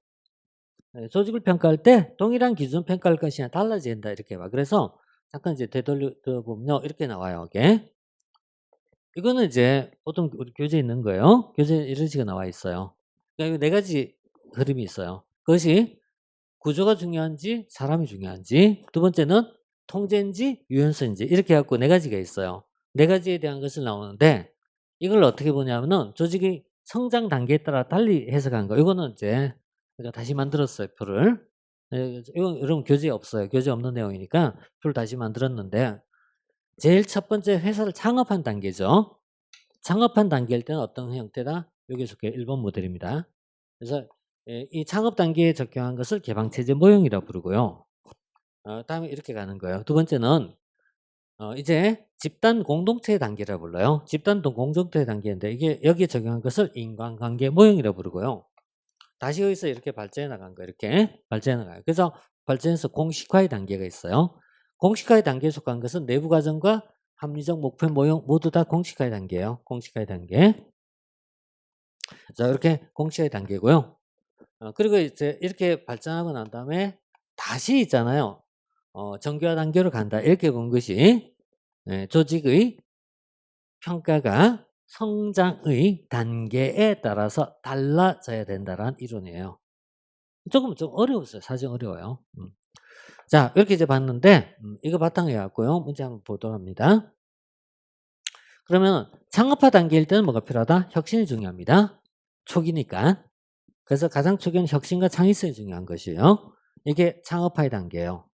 네, 조직을 평가할 때 동일한 기준 평가할 것이 아니라 달라져야 된다 이렇게 봐. 그래서 잠깐 이제 되돌려 보면요. 이렇게 나와요. 이게. 이거는 이제 보통 우리 교재에 있는 거예요. 교재에 이런 식으로 나와 있어요. 그러니까 네 가지 흐름이 있어요. 그것이 구조가 중요한지 사람이 중요한지 두 번째는 통제인지 유연성인지 이렇게 해갖고 네 가지가 있어요. 네 가지에 대한 것을 나오는데 이걸 어떻게 보냐면은 조직의 성장 단계에 따라 달리 해석한 거. 이거는 이제 제가 다시 만들었어요, 표를. 이건 여러분 교재에 없어요. 교재 없는 내용이니까 표를 다시 만들었는데 제일 첫 번째 회사를 창업한 단계죠. 창업한 단계일 때는 어떤 형태다? 여기 속해 1번 모델입니다. 그래서 이 창업 단계에 적용한 것을 개방체제 모형이라고 부르고요. 다음에 이렇게 가는 거예요. 두 번째는 이제 집단 공동체 단계라고 불러요. 집단 공동체 단계인데 이게 여기에 적용한 것을 인간관계 모형이라고 부르고요. 다시 여기서 이렇게 발전해 나간 거예요. 이렇게 발전해 나가요. 그래서 발전해서 공식화의 단계가 있어요. 공식화의 단계에 속한 것은 내부 과정과 합리적 목표 모형 모두 다 공식화의 단계예요. 공식화의 단계. 자, 이렇게 공식화의 단계고요. 그리고 이제 이렇게 발전하고 난 다음에 다시 있잖아요. 정교화 단계로 간다. 이렇게 본 것이 조직의 평가가 성장의 단계에 따라서 달라져야 된다는 이론이에요. 조금 좀 어려웠어요. 사실 어려워요. 자, 이렇게 이제 봤는데 이거 바탕에 갖고요. 문제 한번 보도록 합니다. 그러면 창업화 단계일 때는 뭐가 필요하다? 혁신이 중요합니다. 초기니까. 그래서 가장 초기는 혁신과 창의성이 중요한 것이에요. 이게 창업화의 단계예요.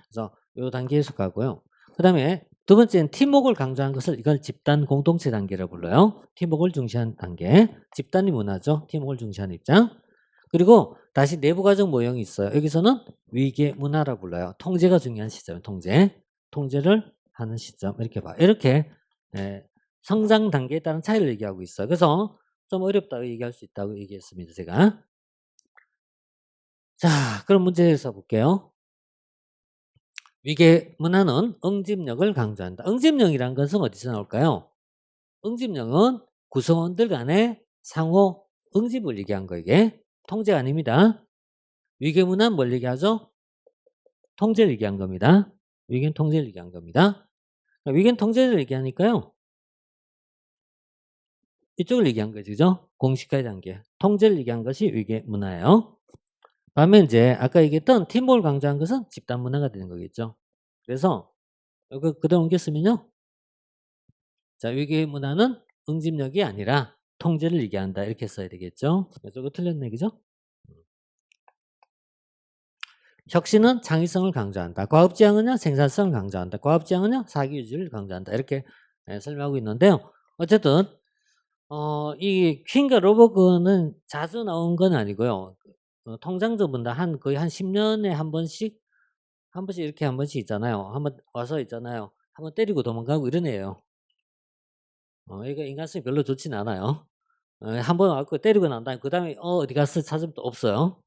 그래서 이 단계에 속하고요. 그 다음에 두 번째는 팀워크를 강조한 것을 이걸 집단 공동체 단계라고 불러요. 팀워크를 중시한 단계. 집단이 문화죠. 팀워크를 중시하는 입장. 그리고 다시 내부 과정 모형이 있어요. 여기서는 위계 문화라고 불러요. 통제가 중요한 시점. 통제를 하는 시점. 이렇게 봐. 이렇게 성장 단계에 따른 차이를 얘기하고 있어요. 그래서 좀 어렵다고 얘기할 수 있다고 얘기했습니다. 제가. 자, 그럼 문제 써볼게요. 위계 문화는 응집력을 강조한다. 응집력이란 것은 어디서 나올까요? 응집력은 구성원들 간의 상호 응집을 얘기한 거 이게. 통제가 아닙니다. 위계 문화는 뭘 얘기하죠? 통제를 얘기한 겁니다. 위계는 통제를 얘기한 겁니다. 위계는 통제를 얘기하니까요. 이쪽을 얘기한 거죠. 그죠? 공식화의 단계. 통제를 얘기한 것이 위계 문화예요. 반면 이제 아까 얘기했던 팀워크를 강조한 것은 집단 문화가 되는 거겠죠. 그래서 이거 그대로 옮겼으면요. 자, 위계 문화는 응집력이 아니라 통제를 얘기한다. 이렇게 써야 되겠죠. 그래서 이거 틀렸네. 그죠? 혁신은 창의성을 강조한다. 과업지향은요, 생산성을 강조한다. 과업지향은요, 사기유지를 강조한다. 이렇게 설명하고 있는데요. 어쨌든 이 퀸과 로버그는 자주 나온 건 아니고요. 통상적으로 거의 한 10년에 한 번씩 이렇게 한 번씩 있잖아요. 한번 와서 있잖아요. 한번 때리고 도망가고 이런 애예요. 이거 인간성이 별로 좋진 않아요. 한 번 와갖고 때리고 난 다음에 그다음에 어디 갔어 찾으면 또 없어요.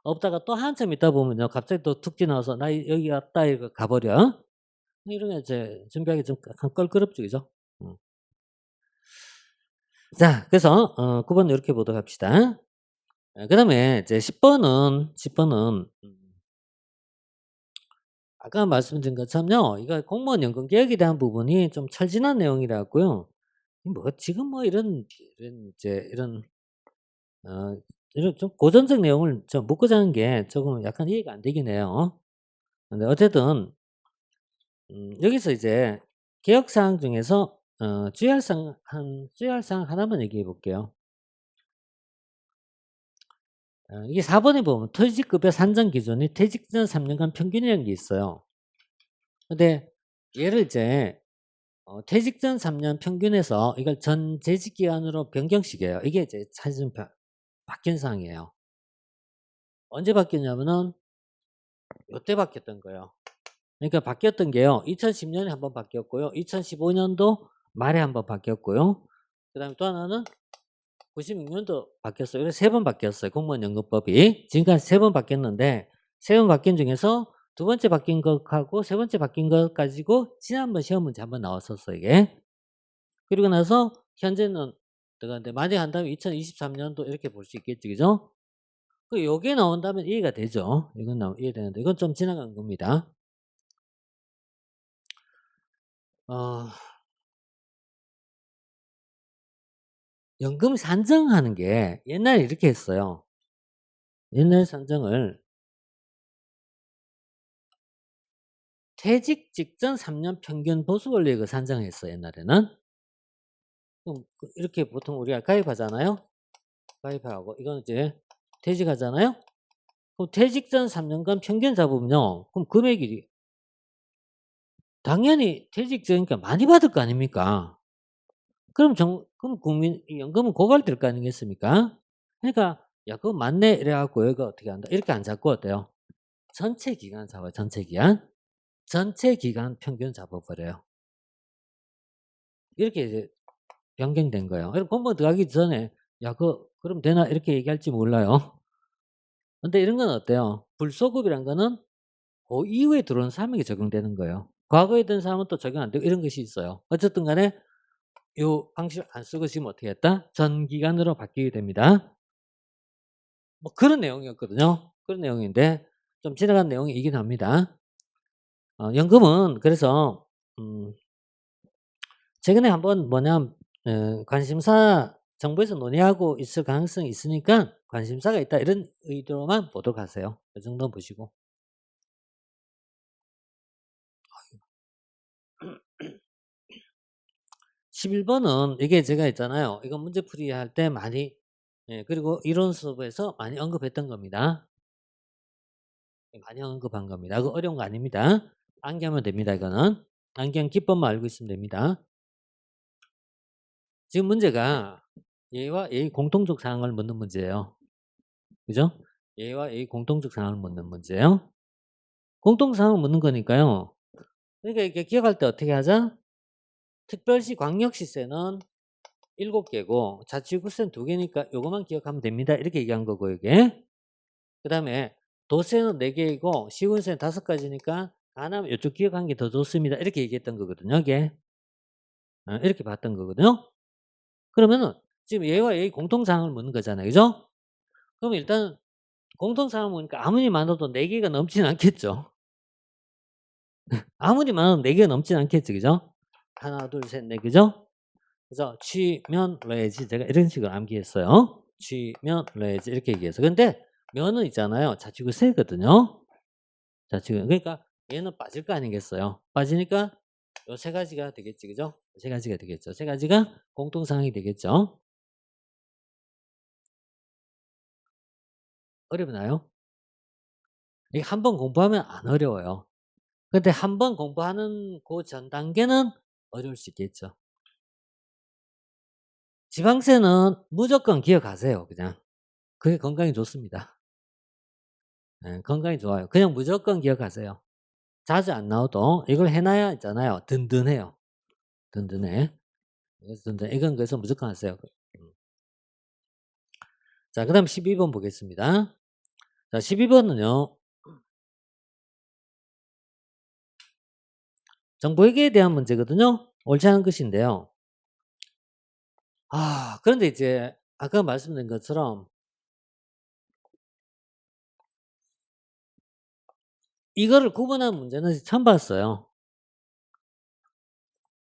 없다가 또 한참 있다 보면요. 갑자기 또 툭 지나와서 "나 여기 왔다." 이러고 가버려. 이러면 이제 준비하기 좀 약간 껄끄럽죠. 그죠? 음. 자, 그래서 9번 요렇게 보도록 합시다. 그다음에 이제 10 번은 아까 말씀드린 것처럼요. 이거 공무원 연금 개혁에 대한 부분이 좀 철진한 내용이라고요. 뭐 지금 뭐 이런 어 이런 좀 고전적 내용을 좀 묻고자 하는 게 조금 약간 이해가 안 되긴 해요. 근데 어쨌든 여기서 이제 개혁 사항 중에서 주의할 사항 하나만 얘기해 볼게요. 이게 4 번에 보면 퇴직급여 산정 기준이 퇴직 전 3 년간 평균이라는 게 있어요. 근데 얘를 이제 퇴직 전 3년 평균에서 이걸 전 재직 기간으로 변경시켜요. 이게 이제 사실 좀 바뀐 사항이에요. 언제 바뀌었냐면은 요때 바뀌었던 거예요. 그러니까 바뀌었던 게요. 2010 년에 한번 바뀌었고요. 2015 년도 말에 한번 바뀌었고요. 그다음에 또 하나는 96 년도 바뀌었어요. 그래서 3번 바뀌었어요, 공무원 연금법이. 지금까지 3번 바뀌었는데 3번 바뀐 중에서 두 번째 바뀐 것하고 세 번째 바뀐 것 가지고 지난번 시험 문제 한번 나왔었어요, 이게. 그리고 나서 현재는 들어가는데 만약에 한다면 2023 년도 이렇게 볼 수 있겠지. 그죠? 요게 나온다면 이해가 되죠. 이건 나오 이해되는데 이건 좀 지나간 겁니다. 어 연금 산정하는 게 옛날에 이렇게 했어요. 옛날 산정을 퇴직 직전 3년 평균 보수 원리액을 산정했어요, 옛날에는. 그럼 이렇게 보통 우리가 가입하잖아요. 가입하고 이거는 이제 퇴직하잖아요. 그럼 퇴직 전 3 년간 평균 잡으면요. 그럼 금액이 당연히 퇴직 전이니까 많이 받을 거 아닙니까? 그럼 국민 이 연금은 고갈될 거 아니겠습니까? 그러니까 '야 그거 맞네.' 이래 갖고 여기가 어떻게 한다. 이렇게 안 잡고 어때요? 전체 기간 잡아요, 전체 기간. 전체 기간 평균 잡아 버려요. 이렇게 이제 변경된 거예요. 그럼 공무원 들어가기 전에 '야 그럼 되나?' 이렇게 얘기할지 몰라요. 근데 이런 건 어때요? 불소급이란 거는 그 이후에 들어온 사람에게 적용되는 거예요. 과거에 든 사람은 또 적용 안 되고 이런 것이 있어요. 어쨌든 간에 요 방식을 안 쓰고 지금 어떻게 했다? 전 기간으로 바뀌게 됩니다. 뭐 그런 내용이었거든요. 그런 내용인데 좀 지나간 내용이긴 합니다. 연금은 그래서 음 최근에 한번 관심사 정부에서 논의하고 있을 가능성이 있으니까 '관심사가 있다.' 이런 의도로만 보도록 하세요. 그 정도는 보시고. 11 번은 이게 제가 있잖아요. 이거 문제풀이 할 때 많이 그리고 이론 수업에서 많이 언급했던 겁니다. 많이 언급한 겁니다. 그거 어려운 거 아닙니다. 암기하면 됩니다 이거는. 암기한 기법만 알고 있으면 됩니다. 지금 문제가 예와 예의 공통적 사항을 묻는 문제예요. 그죠? 예와 예의 공통적 사항을 묻는 문제예요. 공통 사항을 묻는 거니까요. 그러니까 이렇게 기억할 때 어떻게 하자? 특별시 광역시세는 7 개고 자치구세는 2 개니까 요거만 기억하면 됩니다. 이렇게 얘기한 거고 이게. 그다음에 도세는 4개이고 시군세는 5가지니까 하나면 이쪽 기억한 게 더 좋습니다. 이렇게 얘기했던 거거든요. 이게. 이렇게 봤던 거거든요. 그러면은 지금 얘와 얘의 공통사항을 묻는 거잖아요. 그죠? 그럼 일단 공통사항을 묻으니까 아무리 많아도 4개가 넘지는 않겠죠. 아무리 많아도 4개가 넘지는 않겠죠. 그죠? 하나, 둘, 셋, 넷. 그죠? 그래서 취면 레지 제가 이런 식으로 암기했어요. 취면 레지 이렇게 얘기해서. 근데 면은 있잖아요. 자취구세거든요. 자취구. 그러니까 얘는 빠질 거 아니겠어요. 빠지니까 요 3가지가 되겠지. 그죠? 3가지가 되겠죠. 3가지가 공통사항이 되겠죠. 어렵나요? 이게 한 번 공부하면 안 어려워요. 근데 한 번 공부하는 그 전 단계는 어려울 수 있겠죠. 지방세는 무조건 기억하세요. 그냥. 그게 건강에 좋습니다. 건강에 좋아요. 그냥 무조건 기억하세요. 자주 안 나와도 이걸 해놔야 있잖아요. 든든해요. 든든해. 그래서 든든. 이건 그래서 무조건 하세요. 자, 그 다음 12번 보겠습니다. 자, 12번은요. 정보회계에 대한 문제거든요. 옳지 않은 것인데요. 그런데 이제 아까 말씀드린 것처럼 이거를 구분하는 문제는 처음 봤어요.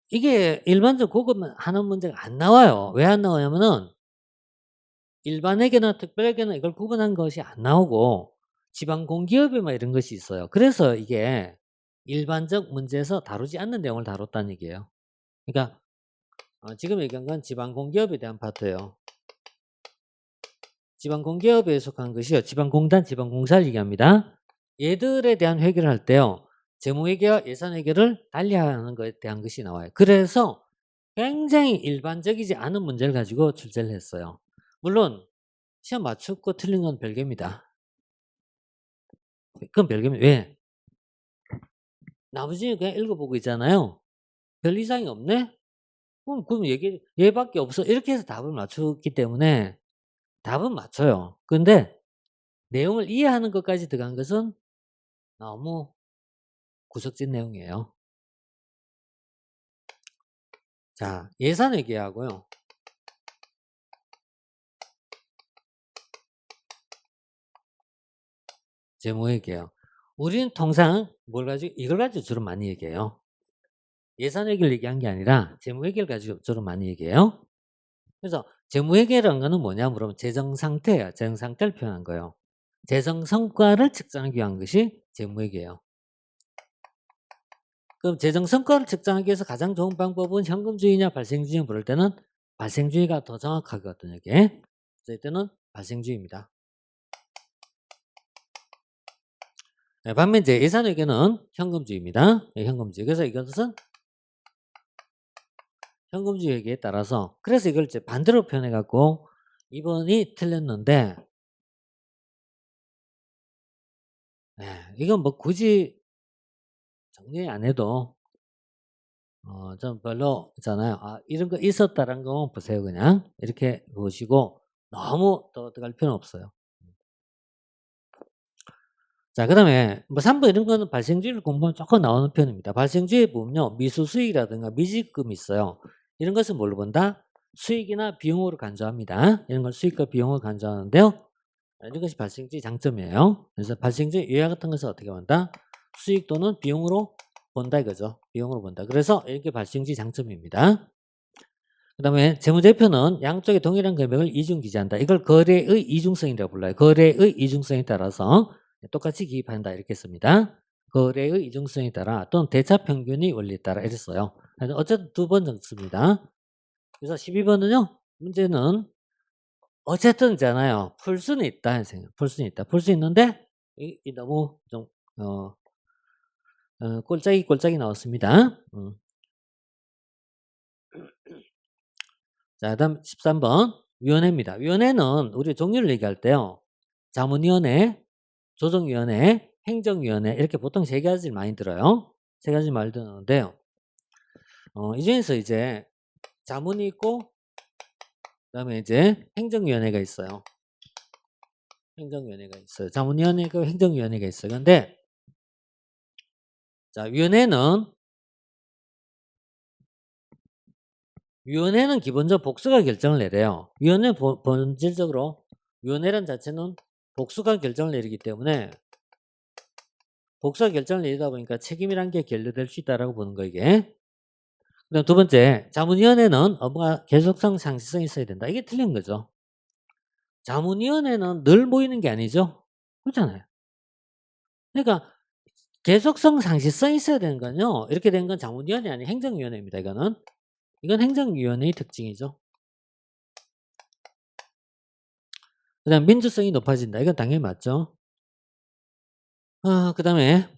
이게 일반적 구분하는 문제가 안 나와요. 왜 안 나오냐면은 일반회계나 특별회계는 이걸 구분한 것이 안 나오고 지방공기업에만 이런 것이 있어요. 그래서 이게 일반적 문제에서 다루지 않는 내용을 다뤘다는 얘기예요. 그러니까 지금 얘기한 건 지방공기업에 대한 파트예요. 지방공기업에 속한 것이요. 지방공단, 지방공사를 얘기합니다. 얘들에 대한 회계를 할 때요. 재무회계와 예산회계를 달리하는 것에 대한 것이 나와요. 그래서 굉장히 일반적이지 않은 문제를 가지고 출제를 했어요. 물론 시험 맞추고 틀린 건 별개입니다. 그건 별개입니다. 왜? 나머지는 그냥 읽어보고 있잖아요. 별 이상이 없네? 그럼 얘밖에 없어. 이렇게 해서 답을 맞추기 때문에 답은 맞춰요. 근데 내용을 이해하는 것까지 들어간 것은 너무 구석진 내용이에요. 자, 예산회계하고요. 재무회계요. 우리는 통상 이걸 가지고 주로 많이 얘기해요. 예산회계를 얘기한 게 아니라 재무회계를 가지고 주로 많이 얘기해요. 그래서 재무회계라는 거는 뭐냐 물으면 재정상태예요. 재정상태를 표현한 거예요. 재정성과를 측정하기 위한 것이 재무회계예요. 그럼 재정성과를 측정하기 위해서 가장 좋은 방법은 현금주의냐 발생주의냐 물을 때는 발생주의가 더 정확하거든요. 이게. 그래서 이때는 발생주의입니다. 네, 반면 이제 예산회계는 현금주의입니다. 네, 현금주의. 그래서 이것은 현금주의 회계에 따라서 그래서 이걸 이제 반대로 표현해 갖고 2번이 틀렸는데 이건 뭐 굳이 정리 안 해도 좀 별로 있잖아요. 이런 거 있었다라는 거 보세요. 그냥 이렇게 보시고 너무 더 들어갈 필요는 없어요. 자, 그 다음에 뭐 3번 이런 거는 발생주의를 공부하면 조금 나오는 편입니다. 발생주의에 보면요. 미수수익이라든가 미지급이 있어요. 이런 것은 뭘로 본다? 수익이나 비용으로 간주합니다. 이런 걸 수익과 비용으로 간주하는데요. 이런 것이 발생주의 장점이에요. 그래서 발생주의 유야 같은 것을 어떻게 본다? 수익 또는 비용으로 본다 이거죠. 비용으로 본다. 그래서 이렇게 발생주의 장점입니다. 그 다음에 재무제표는 양쪽에 동일한 금액을 이중기재한다. 이걸 거래의 이중성이라고 불러요. 거래의 이중성에 따라서 똑같이 기입한다 이렇게 씁니다. 거래의 이중성에 따라 또는 대차평균의 원리에 따라 이랬어요. 어쨌든 2번 정습니다. 그래서 12번은요. 문제는 어쨌든 있잖아요. 풀 수는 있다. 풀 수는 있다. 풀 수 있는데 이 너무 좀 꼴짝이 나왔습니다. 자, 다음 13번 위원회입니다. 위원회는 우리 종류를 얘기할 때요. 자문위원회, 조정위원회, 행정위원회 이렇게 보통 3가지를 많이 들어요. 3가지 많이 듣는데요. 이 중에서 이제 자문이 있고 그다음에 이제 행정위원회가 있어요. 행정위원회가 있어요. 자문위원회가 행정위원회가 있어요. 근데 자, 위원회는 기본적으로 복수가 결정을 내려요. 위원회 본질적으로 위원회란 자체는 복수가 결정을 내리기 때문에 복수가 결정을 내리다 보니까 책임이란 게 결여될 수 있다라고 보는 거 이게. 그다음 두 번째, 자문위원회는 업무가 계속성, 상시성이 있어야 된다. 이게 틀린 거죠. 자문위원회는 늘 모이는 게 아니죠. 그렇잖아요. 그러니까 계속성, 상시성이 있어야 되는 건요. 이렇게 된 건 자문위원회 아닌 행정위원회입니다. 이건 행정위원회의 특징이죠. 그다음 민주성이 높아진다. 이건 당연히 맞죠. 그다음에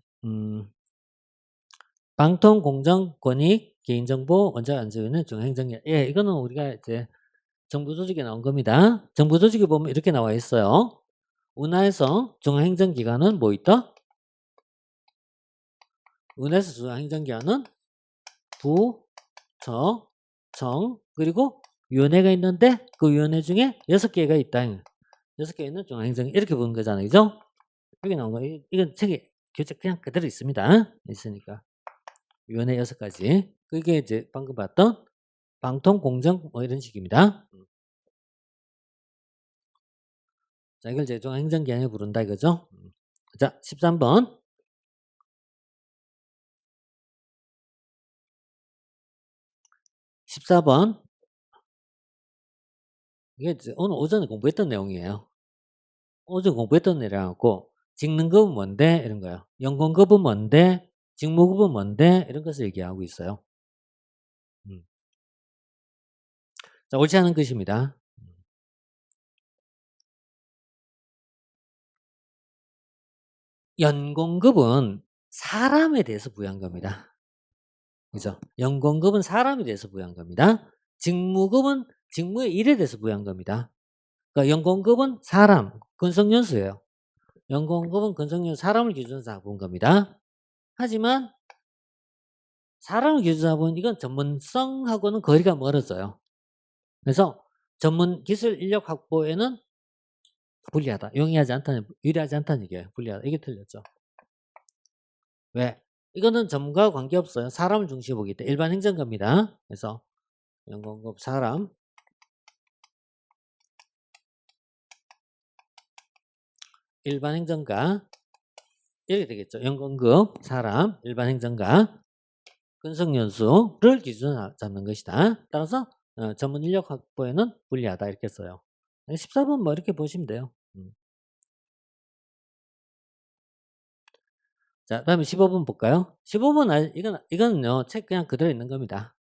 방통, 공정, 권익, 개인정보, 원자 안전위원회, 중앙행정위원회. 예, 이거는 우리가 이제 정부 조직에 나온 겁니다. 정부 조직에 보면 이렇게 나와 있어요. 운하에서 중앙행정기관은 뭐 있다? 운하에서 중앙행정기관은 부, 처, 정, 그리고 위원회가 있는데 그 위원회 중에 6개가 있다. 6개 있는 중앙행정 이렇게 보는 거잖아요. 그죠? 여기 나온 거 이건 책에 교재 그냥 그대로 있습니다. 있으니까. 위원회 6가지. 그게 이제 방금 봤던 방통, 공정 뭐 이런 식입니다. 자, 이걸 이제 중앙행정기관을 부른다 이거죠. 자, 13번. 14번. 이게 이제 오늘 오전에 공부했던 내용이에요. 오전 공부했던 내용이라고 직능급은 뭔데 이런 거예요. 연공급은 뭔데 직무급은 뭔데 이런 것을 얘기하고 있어요. 자, 옳지 않은 것입니다. 연공급은 사람에 대해서 부여한 겁니다. 그죠? 연공급은 사람에 대해서 부여한 겁니다. 직무급은 직무의 일에 대해서 부여한 겁니다. 그러니까 연공급은 사람, 근성연수예요. 연공급은 근성연수, 사람을 기준으로 잡은 겁니다. 하지만 사람을 기준으로 잡은 이건 전문성하고는 거리가 멀어져요. 그래서 전문 기술 인력 확보에는 불리하다. 용이하지 않다는, 유리하지 않다는 얘기예요. 불리하다. 이게 틀렸죠. 왜? 이거는 전문가와 관계없어요. 사람을 중심으로 보기 때문에 일반 행정가입니다. 그래서 연공급 사람, 일반 행정가 이렇게 되겠죠. 연공급 사람, 일반 행정가, 근성연수를 기준으로 잡는 것이다. 따라서 전문 인력 확보에는 불리하다 이렇게 써요. 14번 뭐 이렇게 보시면 돼요. 자, 다음에 15번 볼까요? 15번 이거는요 책 그냥 그대로 있는 겁니다.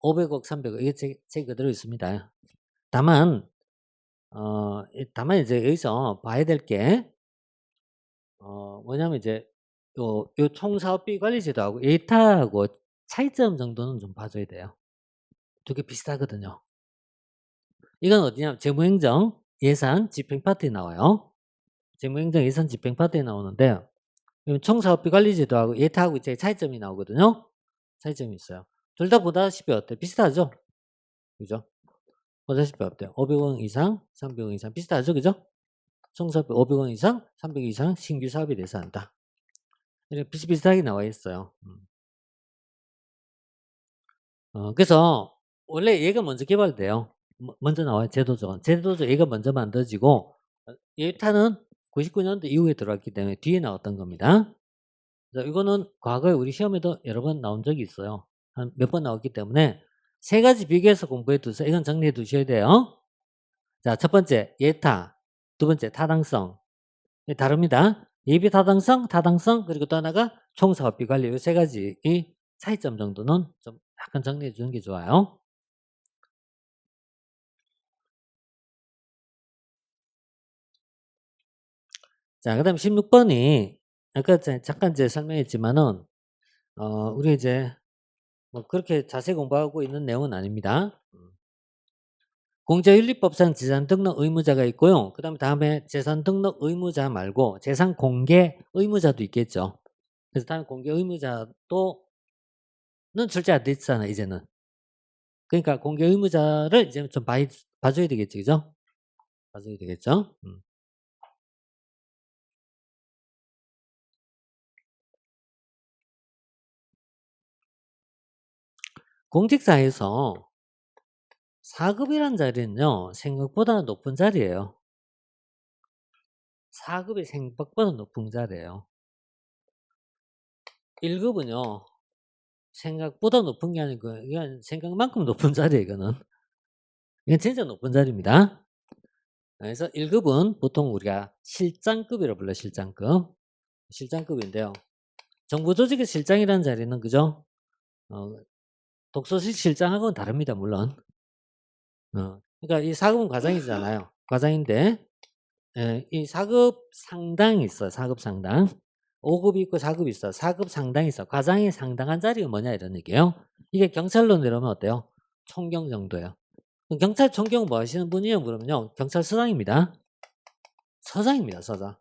500억, 300억 이게 책 그대로 있습니다. 다만 다만 이제 여기서 봐야 될 게 뭐냐면 이제 요 총사업비 관리제도하고 예타하고 차이점 정도는 좀 봐줘야 돼요. 두 개 비슷하거든요. 이건 어디냐면 재무행정 예산 집행 파트에 나와요. 재무행정 예산 집행 파트에 나오는데 총사업비 관리제도하고 예타하고 이제 차이점이 나오거든요. 차이점이 있어요. 둘 다 보다시피 어때? 비슷하죠? 그죠? 보다시피 어때요? 500원 이상, 300원 이상 비슷하죠? 그죠? 총사업비 500원 이상, 300원 이상 신규 사업에 대해서 한다. 이렇게 비슷비슷하게 나와 있어요. 그래서 원래 얘가 먼저 개발돼요. 먼저 나와요. 제도조 얘가 먼저 만들어지고 예타는 99년도 이후에 들어왔기 때문에 뒤에 나왔던 겁니다. 그래서 이거는 과거에 우리 시험에도 여러 번 나온 적이 있어요. 한 몇 번 나왔기 때문에 세 가지 비교해서 공부해 두세요. 이건 정리해 두셔야 돼요. 자, 첫 번째 예타, 두 번째 타당성. 다릅니다. 예비 타당성, 그리고 또 하나가 총사업비 관리 이 세 가지 이 차이점 정도는 좀 약간 정리해 주는 게 좋아요. 자, 그다음 16번이 아까 잠깐 이제 설명했지만은 우리 이제 뭐 그렇게 자세히 공부하고 있는 내용은 아닙니다. 공제윤리법상 재산 등록 의무자가 있고요. 다음에 재산 등록 의무자 말고 재산 공개 의무자도 있겠죠. 그래서 다른 공개 의무자도는 출제 안 됐잖아 이제는. 그러니까 공개 의무자를 이제 좀 봐줘야 되겠지, 그죠? 봐줘야 되겠죠. 공직사에서 4급이란 자리는요, 생각보다 높은 자리예요. 4급이 생각보다 높은 자리예요. 1급은요, 생각보다 높은 게 아니고, 이건 생각만큼 높은 자리예요, 이거는. 이건 진짜 높은 자리입니다. 그래서 1급은 보통 우리가 실장급이라고 불러요, 실장급. 실장급인데요. 정부 조직의 실장이라는 자리는, 그죠? 독서실 실장하고는 다릅니다, 물론. 그러니까 이 4급은 과장이잖아요. 과장인데, 예, 이 4급 상당이 있어요. 4급 상당. 5급이 있고 4급이 있어. 4급 상당이 있어. 과장이 상당한 자리가 뭐냐 이런 얘기예요. 이게 경찰로 내려오면 어때요? 총경 정도예요. 그럼 경찰총경 뭐 하시는 분이에요? 물으면요. 경찰서장입니다. 서장입니다. 서장.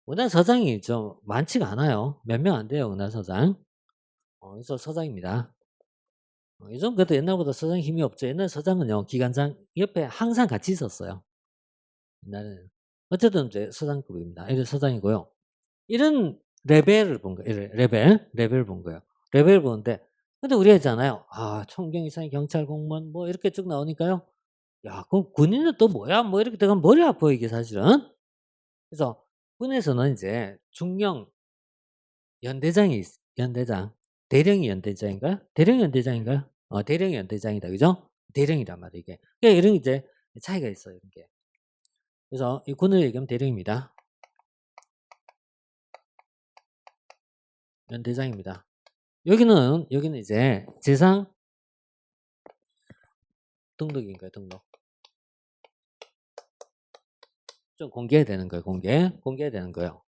우리나라 서장이 좀 많지가 않아요. 몇 명 안 돼요. 우리나라 서장. 그래서 서장입니다. 요즘 그래도 옛날보다 서장 힘이 없죠. 옛날 서장은요. 기관장 옆에 항상 같이 있었어요. 옛날에는. 어쨌든 이제 서장급입니다. 이게 서장이고요. 이런 레벨을 본 거예요. 레벨 본 거예요. 레벨 보는데, 근데 우리가 있잖아요. 아, 총경 이상의 경찰 공무원 뭐 이렇게 쭉 나오니까요. 야, 그럼 군인은 또 뭐야? 뭐 이렇게 되면 머리 아파요, 이게 사실은. 그래서 군에서는 이제 중령 연대장이 연대장, 대령이 연대장인가요? 대령이 연대장인가요? 대령이 연대장이다, 그죠? 대령이란 말이에요, 이게. 그러니까 이런 이제 차이가 있어요, 이게. 그래서 이 군을 얘기하면 대령입니다. 연대장입니다. 여기는 이제 재상 등록인가요, 등록? 좀 공개해야 되는 거예요, 공개해야 되는 거예요.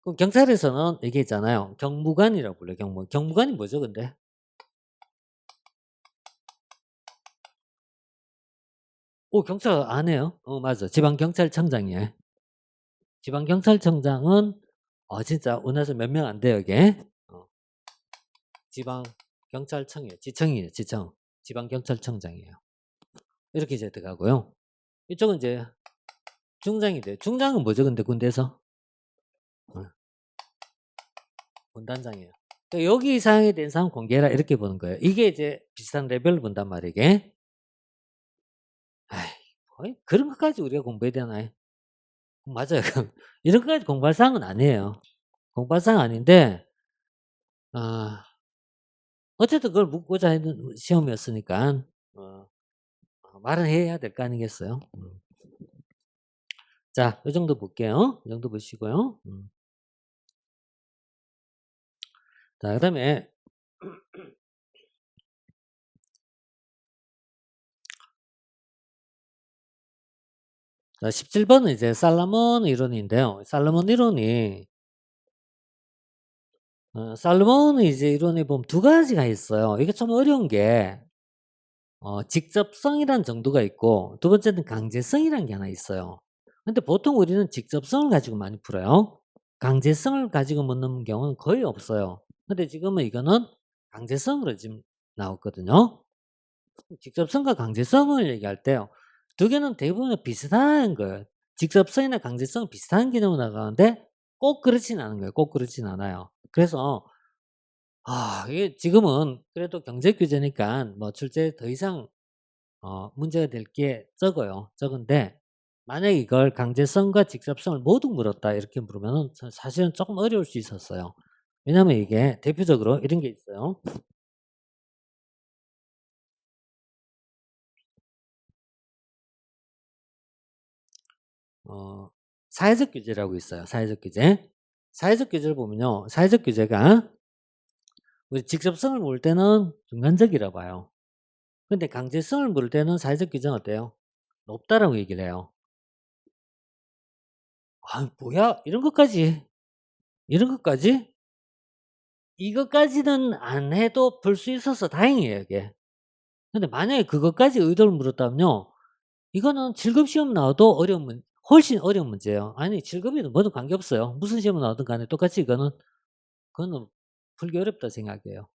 그럼 경찰에서는 이게 있잖아요. 경무관이라고 불러요, 경무관이 뭐죠, 근데? 경찰 안 해요? 맞아. 지방경찰청장이에요. 지방경찰청장은, 진짜 우리나라에서 몇 명 안 돼요, 이게. 지방경찰청이에요. 지청이에요, 지청. 지방경찰청장이에요. 이렇게 이제 들어가고요. 이쪽은 이제 중장이 돼요. 중장은 뭐죠, 근데 군대에서? 어, 군단장이에요. 그러니까 여기 이상에 대한 사항 공개해라, 이렇게 보는 거예요. 이게 이제 비슷한 레벨을 본단 말이에요, 이게. 아이, 그런 것까지 우리가 공부해야 되나요? 맞아요. 이런 것까지 공부할 사항은 아니에요. 공부할 사항 아닌데, 아, 어쨌든 그걸 묻고자 했는 시험이었으니까, 말은 해야 될 거 아니겠어요? 자, 이 정도 볼게요. 이 정도 보시고요. 자, 그 다음에, 자, 17번은 이제 살라몬 이론인데요. 살라몬 이론이, 살라몬 이제 이론에 보면 두 가지가 있어요. 이게 좀 어려운 게, 직접성이란 정도가 있고, 두 번째는 강제성이라는 게 하나 있어요. 근데 보통 우리는 직접성을 가지고 많이 풀어요. 강제성을 가지고 묻는 경우는 거의 없어요. 근데 지금은 이거는 강제성으로 지금 나왔거든요. 직접성과 강제성을 얘기할 때요. 두 개는 대부분 비슷한 거예요. 직접성이나 강제성은 비슷한 개념으로 나가는데 꼭 그렇진 않은 거예요. 꼭 그렇진 않아요. 그래서 이게 지금은 그래도 경제 규제니까 뭐 출제에 더 이상 문제가 될 게 적어요. 적은데 만약에 이걸 강제성과 직접성을 모두 물었다 이렇게 물으면은 사실은 조금 어려울 수 있었어요. 왜냐하면 이게 대표적으로 이런 게 있어요. 사회적 규제라고 있어요. 사회적 규제. 사회적 규제를 보면요. 사회적 규제가 우리 직접성을 물 때는 중간적이라 봐요. 근데 강제성을 물 때는 사회적 규제는 어때요? 높다라고 얘기를 해요. 뭐야? 이런 것까지? 이것까지는 안 해도 볼 수 있어서 다행이에요, 이게. 근데 만약에 그것까지 의도를 물었다면요. 이거는 7급 시험 나와도 훨씬 어려운 문제예요. 아니, 7급이든 뭐든 관계없어요. 무슨 시험 나오든 간에 똑같이 그거는 풀기 어렵다 생각해요.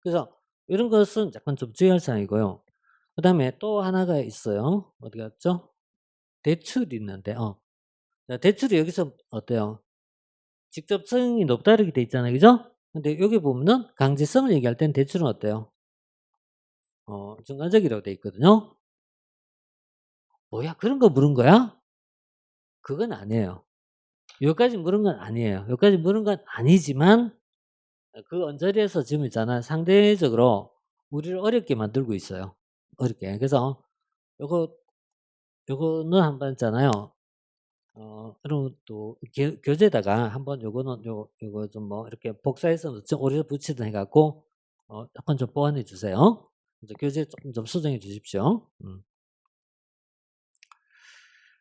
그래서 이런 것은 약간 좀 주의할 사항이고요. 그다음에 또 하나가 있어요. 어디 갔죠? 대출이 있는데, 자, 대출이 여기서 어때요? 직접성이 높다 이렇게 돼 있잖아요, 그죠? 근데 여기 보면은 강제성을 얘기할 땐 대출은 어때요? 중간적이라고 돼 있거든요. 뭐야 그런 거 물은 거야? 그건 아니에요. 여기까지 물은 건 아니에요. 여기까지 물은 건 아니지만 그 언저리에서 지금 있잖아요. 상대적으로 우리를 어렵게 만들고 있어요. 어렵게. 그래서 요거 요거는 한번 있잖아요. 여러분 또 교재에다가 한번 요거는 요거 좀 뭐 이렇게 복사해서 좀 오려 붙이든 해 갖고 한번 좀 보완해 주세요. 이제 교재 조금 좀 수정해 주십시오.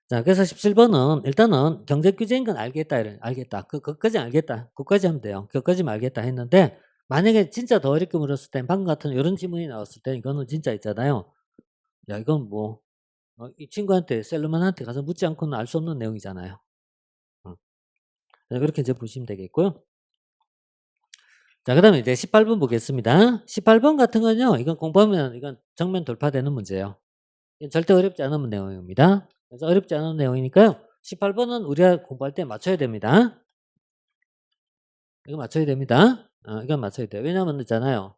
자 그래서 17번은 일단은 경제 규제인 건 알겠다 이런 알겠다. 그것까지 알겠다. 그것까지 하면 돼요. 그것까지만 알겠다 했는데 만약에 진짜 더 어렵게 물었을 땐 방금 같은 요런 질문이 나왔을 때 이거는 진짜 있잖아요. 야 이건 뭐 이 친구한테 셀러만한테 가서 묻지 않고는 알 수 없는 내용이잖아요. 어. 그렇게 이제 보시면 되겠고요. 자 그다음에 이제 18번 보겠습니다. 18번 같은 건요. 이건 공부하면 이건 정면 돌파되는 문제예요. 이건 절대 어렵지 않은 내용입니다. 그래서 어렵지 않은 내용이니까요. 18번은 우리가 공부할 때 맞춰야 됩니다. 이거 맞춰야 됩니다. 이건 맞춰야 돼요. 왜냐하면 있잖아요.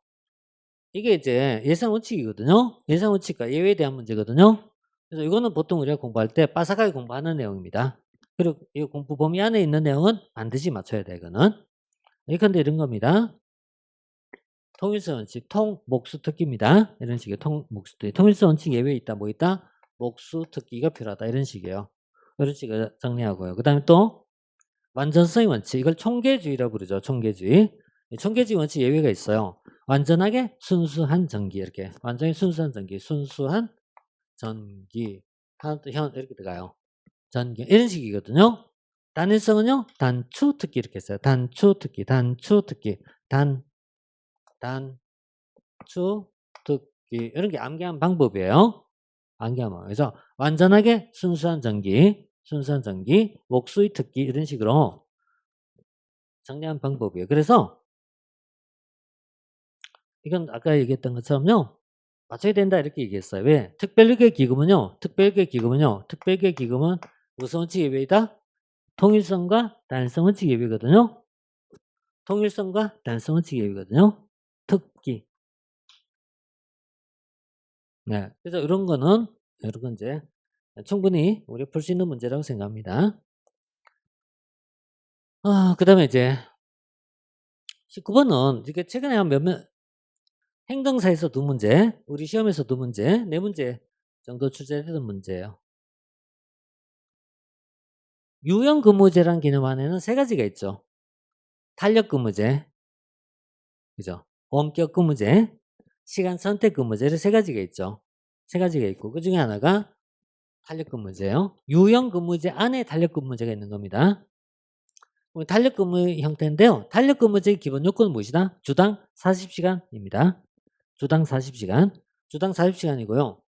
이게 이제 예상 원칙이거든요. 예상 원칙과 예외에 대한 문제거든요. 그래서 이거는 보통 우리가 공부할 때 빠삭하게 공부하는 내용입니다. 그리고 이 공부 범위 안에 있는 내용은 반드시 맞춰야 돼, 이거는. 예컨대 이런 겁니다. 통일성 원칙, 목수 특기입니다. 이런 식의 목수 특기. 통일성 원칙 예외에 있다, 뭐 있다? 목수 특기가 필요하다, 이런 식이에요. 이런 식으로 정리하고요. 그 다음에 또 완전성의 원칙, 이걸 총계주의라고 부르죠. 총계주의. 이 총계주의 원칙 예외가 있어요. 완전하게 순수한 전기, 이렇게 완전히 순수한 전기, 순수한 전기, 하나 또 현 이렇게 들어가요. 전기 이런 식이거든요. 단일성은요 단추 특기 이렇게 써요. 단추 특기, 단추 특기, 단추 특기 이런 게 암기하는 방법이에요. 암기하면 그래서 완전하게 순수한 전기, 순수한 전기, 목수의 특기 이런 식으로 정리하는 방법이에요. 그래서 이건 아까 얘기했던 것처럼요. 맞춰야 된다 이렇게 얘기했어요. 왜? 특별계 기금은요. 특별계 기금은 무슨 원칙 예외이다? 통일성과 단일성 원칙 예외거든요. 통일성과 단일성 원칙 예외거든요. 특기. 네. 그래서 이런 거는 이런 건 이제 충분히 우리가 풀 수 있는 문제라고 생각합니다. 그다음에 이제 19번은 이게 최근에 한 몇몇 행정사에서 2문제, 우리 시험에서 2문제, 4문제 정도 출제되는 문제예요. 유형 근무제라는 개념 안에는 3가지가 있죠. 탄력 근무제, 그죠? 원격 근무제, 시간 선택 근무제 이렇게 3가지가 있죠. 3가지가 있고 그중에 하나가 탄력 근무제예요. 유형 근무제 안에 탄력 근무제가 있는 겁니다. 탄력 근무 형태인데요. 탄력 근무제의 기본 요건은 무엇이다? 주당 40시간입니다. 주당 40시간. 주당 40시간이고요.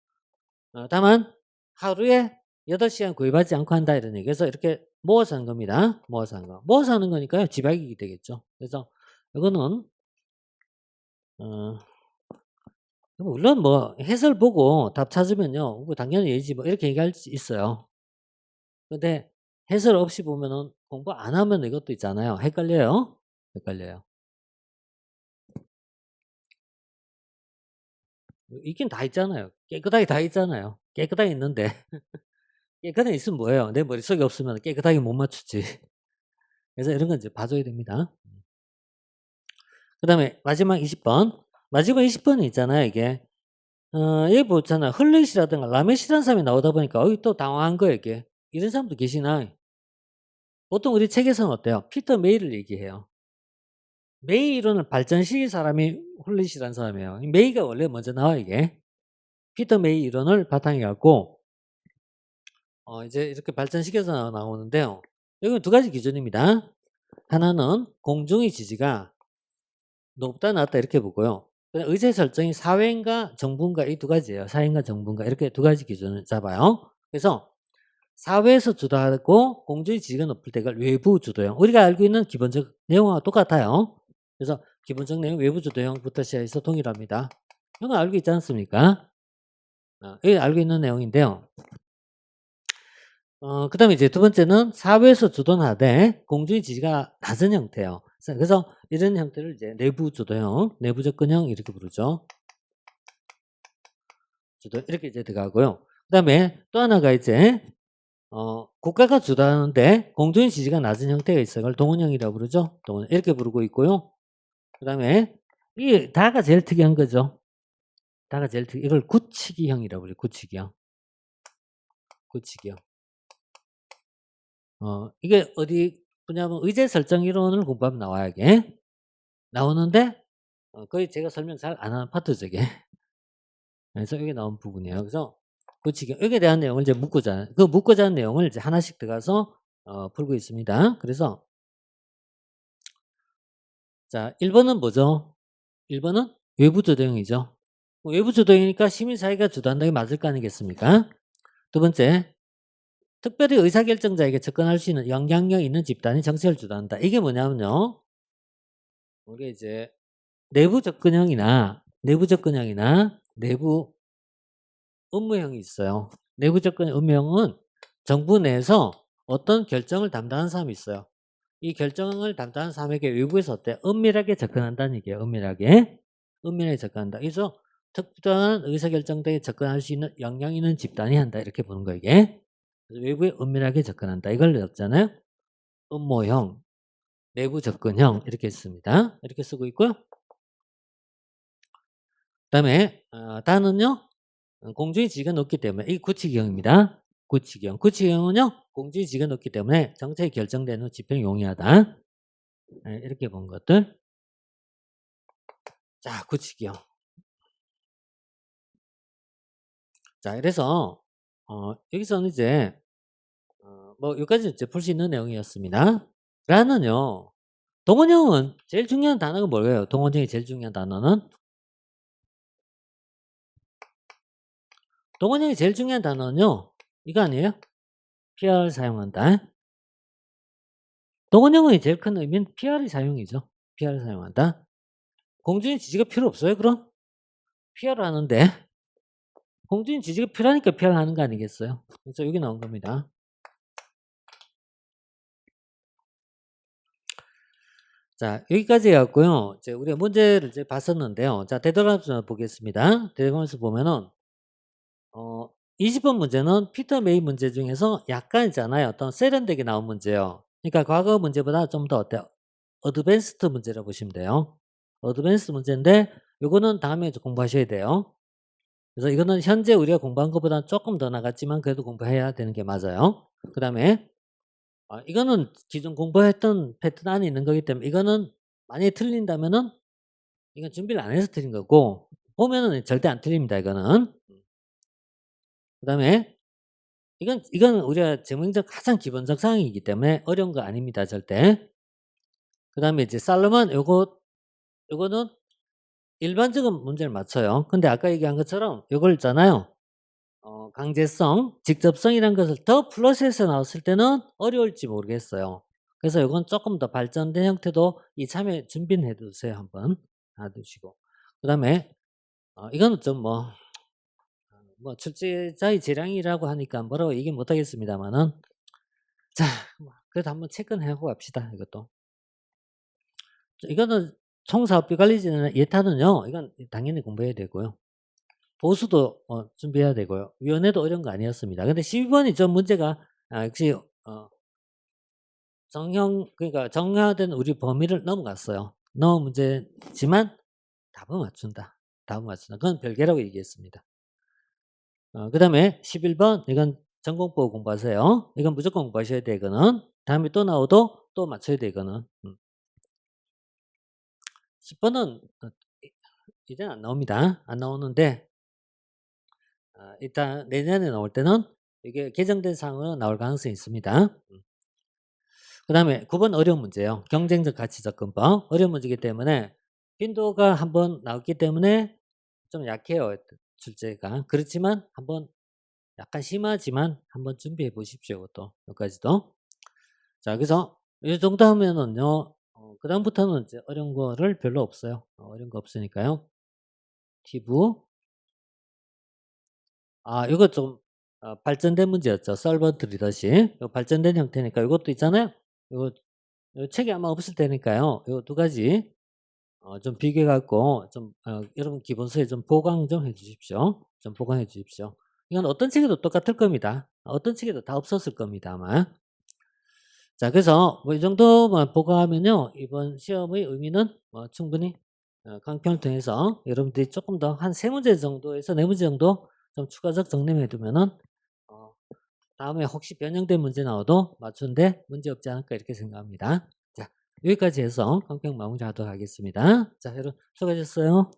다만 하루에 8시간 구입하지 않고 한다 이런 얘기. 그래서 이렇게 모아서 하는 겁니다. 모아서 하는 거. 모아서 하는 거니까요. 집약이 되겠죠. 그래서 이거는 물론 뭐 해설 보고 답 찾으면요. 당연히 얘지 뭐 이렇게 얘기할 수 있어요. 근데 해설 없이 보면은 공부 안 하면 이것도 있잖아요. 헷갈려요. 헷갈려요. 있긴 다 있잖아요. 깨끗하게 다 있잖아요. 깨끗하게 있는데 깨끗하게 있으면 뭐예요? 내 머릿속에 없으면 깨끗하게 못 맞추지. 그래서 이런 건 이제 봐줘야 됩니다. 그다음에 마지막 20번. 마지막 20번이 있잖아요, 이게. 여기 보잖아요. 흘릿이라든가 라멧이라는 사람이 나오다 보니까 또 당황한 거예요, 이게. 이런 사람도 계시나? 보통 우리 책에서는 어때요? 피터 메이를 얘기해요. 메이 이론을 발전시킨 사람이 홀릿이라는 사람이에요. 메이가 원래 먼저 나와요, 이게. 피터 메이 이론을 바탕에 갖고 이제 이렇게 발전시켜서 나오는데요. 여기는 2가지 기준입니다. 하나는 공중의 지지가 높다 낮다 이렇게 보고요. 의제 설정이 사회인가 정부인가 이 2가지예요. 사회인가 정부인가 이렇게 2가지 기준을 잡아요. 그래서 사회에서 주도하고 공중의 지지가 높을 때가 외부 주도형. 우리가 알고 있는 기본적 내용과 똑같아요. 그래서 기본적 내용 외부 주도형부터 시작해서 동일합니다. 이건 알고 있지 않습니까? 여기 알고 있는 내용인데요. 그 다음에 이제 2번째는 사회에서 주도는 하되 공중의 지지가 낮은 형태예요. 그래서 이런 형태를 이제 내부 주도형, 내부 접근형 이렇게 부르죠. 주도 이렇게 이제 들어가고요. 그다음에 또 하나가 이제 국가가 주도하는데 공중의 지지가 낮은 형태가 있어요. 그걸 동원형이라고 부르죠. 동원 이렇게 부르고 있고요. 그다음에 이 다가 제일 특이한 거죠. 다가 제일 이걸 굳히기형이라고 그래요. 굳히기형. 굳히기형. 이게 어디 뭐냐면 의제 설정 이론을 공부하면 나와요. 이게 나오는데 거의 제가 설명 잘 안 하는 파트죠. 이게. 그래서 이게 나온 부분이에요. 그래서 굳히기 여기에 대한 내용을 이제 묻고자 그 묻고자 하는 내용을 이제 하나씩 들어가서 풀고 있습니다. 그래서 자 1번은 뭐죠? 1번은 외부 주도형이죠. 외부 주도형이니까 시민사회가 주도한다는 게 맞을 거 아니겠습니까? 두 번째, 특별히 의사결정자에게 접근할 수 있는 영향력 있는 집단이 정책을 주도한다. 이게 뭐냐면요. 우리 이제 내부 접근형이나 내부 업무형이 있어요. 내부 접근 업무형은 정부 내에서 어떤 결정을 담당하는 사람이 있어요. 이 결정을 담당하는 사람에게 외부에서 어때? 은밀하게 접근한다는 얘기예요. 은밀하게 접근한다. 그래서 특별한 의사결정대에 접근할 수 있는 역량 있는 집단이 한다. 이렇게 보는 거예요. 이게. 그래서 외부에 은밀하게 접근한다. 이걸 적잖아요. 업무형, 내부 접근형 이렇게 쓰습니다. 이렇게 쓰고 있고요. 그다음에 다는요. 공중의 지위가 높기 때문에 이 구치기형입니다. 구치기형. 구치기형은요. 공중의 지위가 높기 때문에 정책이 결정되는 집행이 용이하다. 네, 이렇게 본 것들. 자, 구치기형. 자, 그래서 여기서는 이제 뭐 여기까지 이제 풀 수 있는 내용이었습니다. 라는요. 동원형은 제일 중요한 단어가 뭐예요? 동원형이 제일 중요한 단어는 동원형이 제일 중요한 단어는요. 이거 아니에요? PR을 사용한다. 동원형의 제일 큰 의미는 PR의 사용이죠. PR을 사용한다. 공중의 지지가 필요 없어요, 그럼? PR을 하는데 공중의 지지가 필요하니까 PR을 하는 거 아니겠어요? 그래서 여기 나온 겁니다. 자, 여기까지 해갖고요. 이제 우리가 문제를 이제 봤었는데요. 자, 되돌아서 보겠습니다. 되돌아서 보면은, 20번 문제는 피터 메이 문제 중에서 약간 있잖아요. 어떤 세련되게 나온 문제요. 그러니까 과거 문제보다 좀 더 어때요? 어드밴스드 문제라고 보시면 돼요. 어드밴스드 문제인데, 요거는 다음에 공부하셔야 돼요. 그래서 이거는 현재 우리가 공부한 것보다 조금 더 나갔지만 그래도 공부해야 되는 게 맞아요. 그 다음에 이거는 기존 공부했던 패턴 안에 있는 거기 때문에 이거는 만약에 틀린다면은 이건 준비를 안 해서 틀린 거고 보면은 절대 안 틀립니다. 이거는. 그 다음에 이건 우리가 제명적 가장 기본적 사항이기 때문에 어려운 거 아닙니다. 절대. 그 다음에 이제 살로몬 요거는 일반적인 문제를 맞춰요. 근데 아까 얘기한 것처럼 요걸 있잖아요. 강제성, 직접성이라는 것을 더 플러스해서 나왔을 때는 어려울지 모르겠어요. 그래서 이건 조금 더 발전된 형태도 이참에 준비는 해두세요. 한번 놔두시고. 그 다음에 이거는 좀 뭐 출제자의 재량이라고 하니까 뭐라고 얘기 못하겠습니다만은 자, 그래도 한번 체크는 해보고 합시다. 이것도. 이거는 총사업비 관리자는 예타는요. 이건 당연히 공부해야 되고요. 보수도 준비해야 되고요. 위원회도 어려운 거 아니었습니다. 근데 12번이 좀 문제가 역시 그러니까 정형화된 우리 범위를 넘어갔어요. 너무 문제지만 답은 맞춘다. 답은 맞춘다. 그건 별개라고 얘기했습니다. 그 다음에 11번 이건 전공법 공부하세요. 이건 무조건 공부하셔야 돼. 이거는 다음에 또 나오도 또 맞춰야 돼. 이거는 10번은 이제는 안 나옵니다. 안 나오는데 일단 내년에 나올 때는 이게 개정된 사항으로 나올 가능성이 있습니다. 그 다음에 9번 어려운 문제예요. 경쟁적 가치 접근법. 어려운 문제이기 때문에 빈도가 한번 나왔기 때문에 좀 약해요. 출제가. 그렇지만 한번 약간 심하지만 한번 준비해 보십시오. 이것도 여기까지도. 자, 그래서 이 정도 하면은요. 그 다음부터는 이제 어려운 거를 별로 없어요. 어려운 거 없으니까요. 티브. 이거 좀 발전된 문제였죠. 설버 드리듯이. 발전된 형태니까 이것도 있잖아요. 이거 요 책이 아마 없을 테니까요. 요 두 가지 좀 비교해 갖고 좀 여러분 기본서에 좀 보강 좀 해 주십시오. 좀 보강해 주십시오. 이건 어떤 책에도 똑같을 겁니다. 어떤 책에도 다 없었을 겁니다 아마. 자 그래서 뭐 이 정도만 보강하면요. 이번 시험의 의미는 충분히 강편을 통해서 여러분들이 조금 더 한 3 문제 정도에서 4 문제 정도 좀 추가적 정리해 두면은 어 다음에 혹시 변형된 문제 나와도 맞추는데 문제없지 않을까 이렇게 생각합니다. 자 여기까지 해서 강평 마무리하도록 하겠습니다. 자 여러분 수고하셨어요.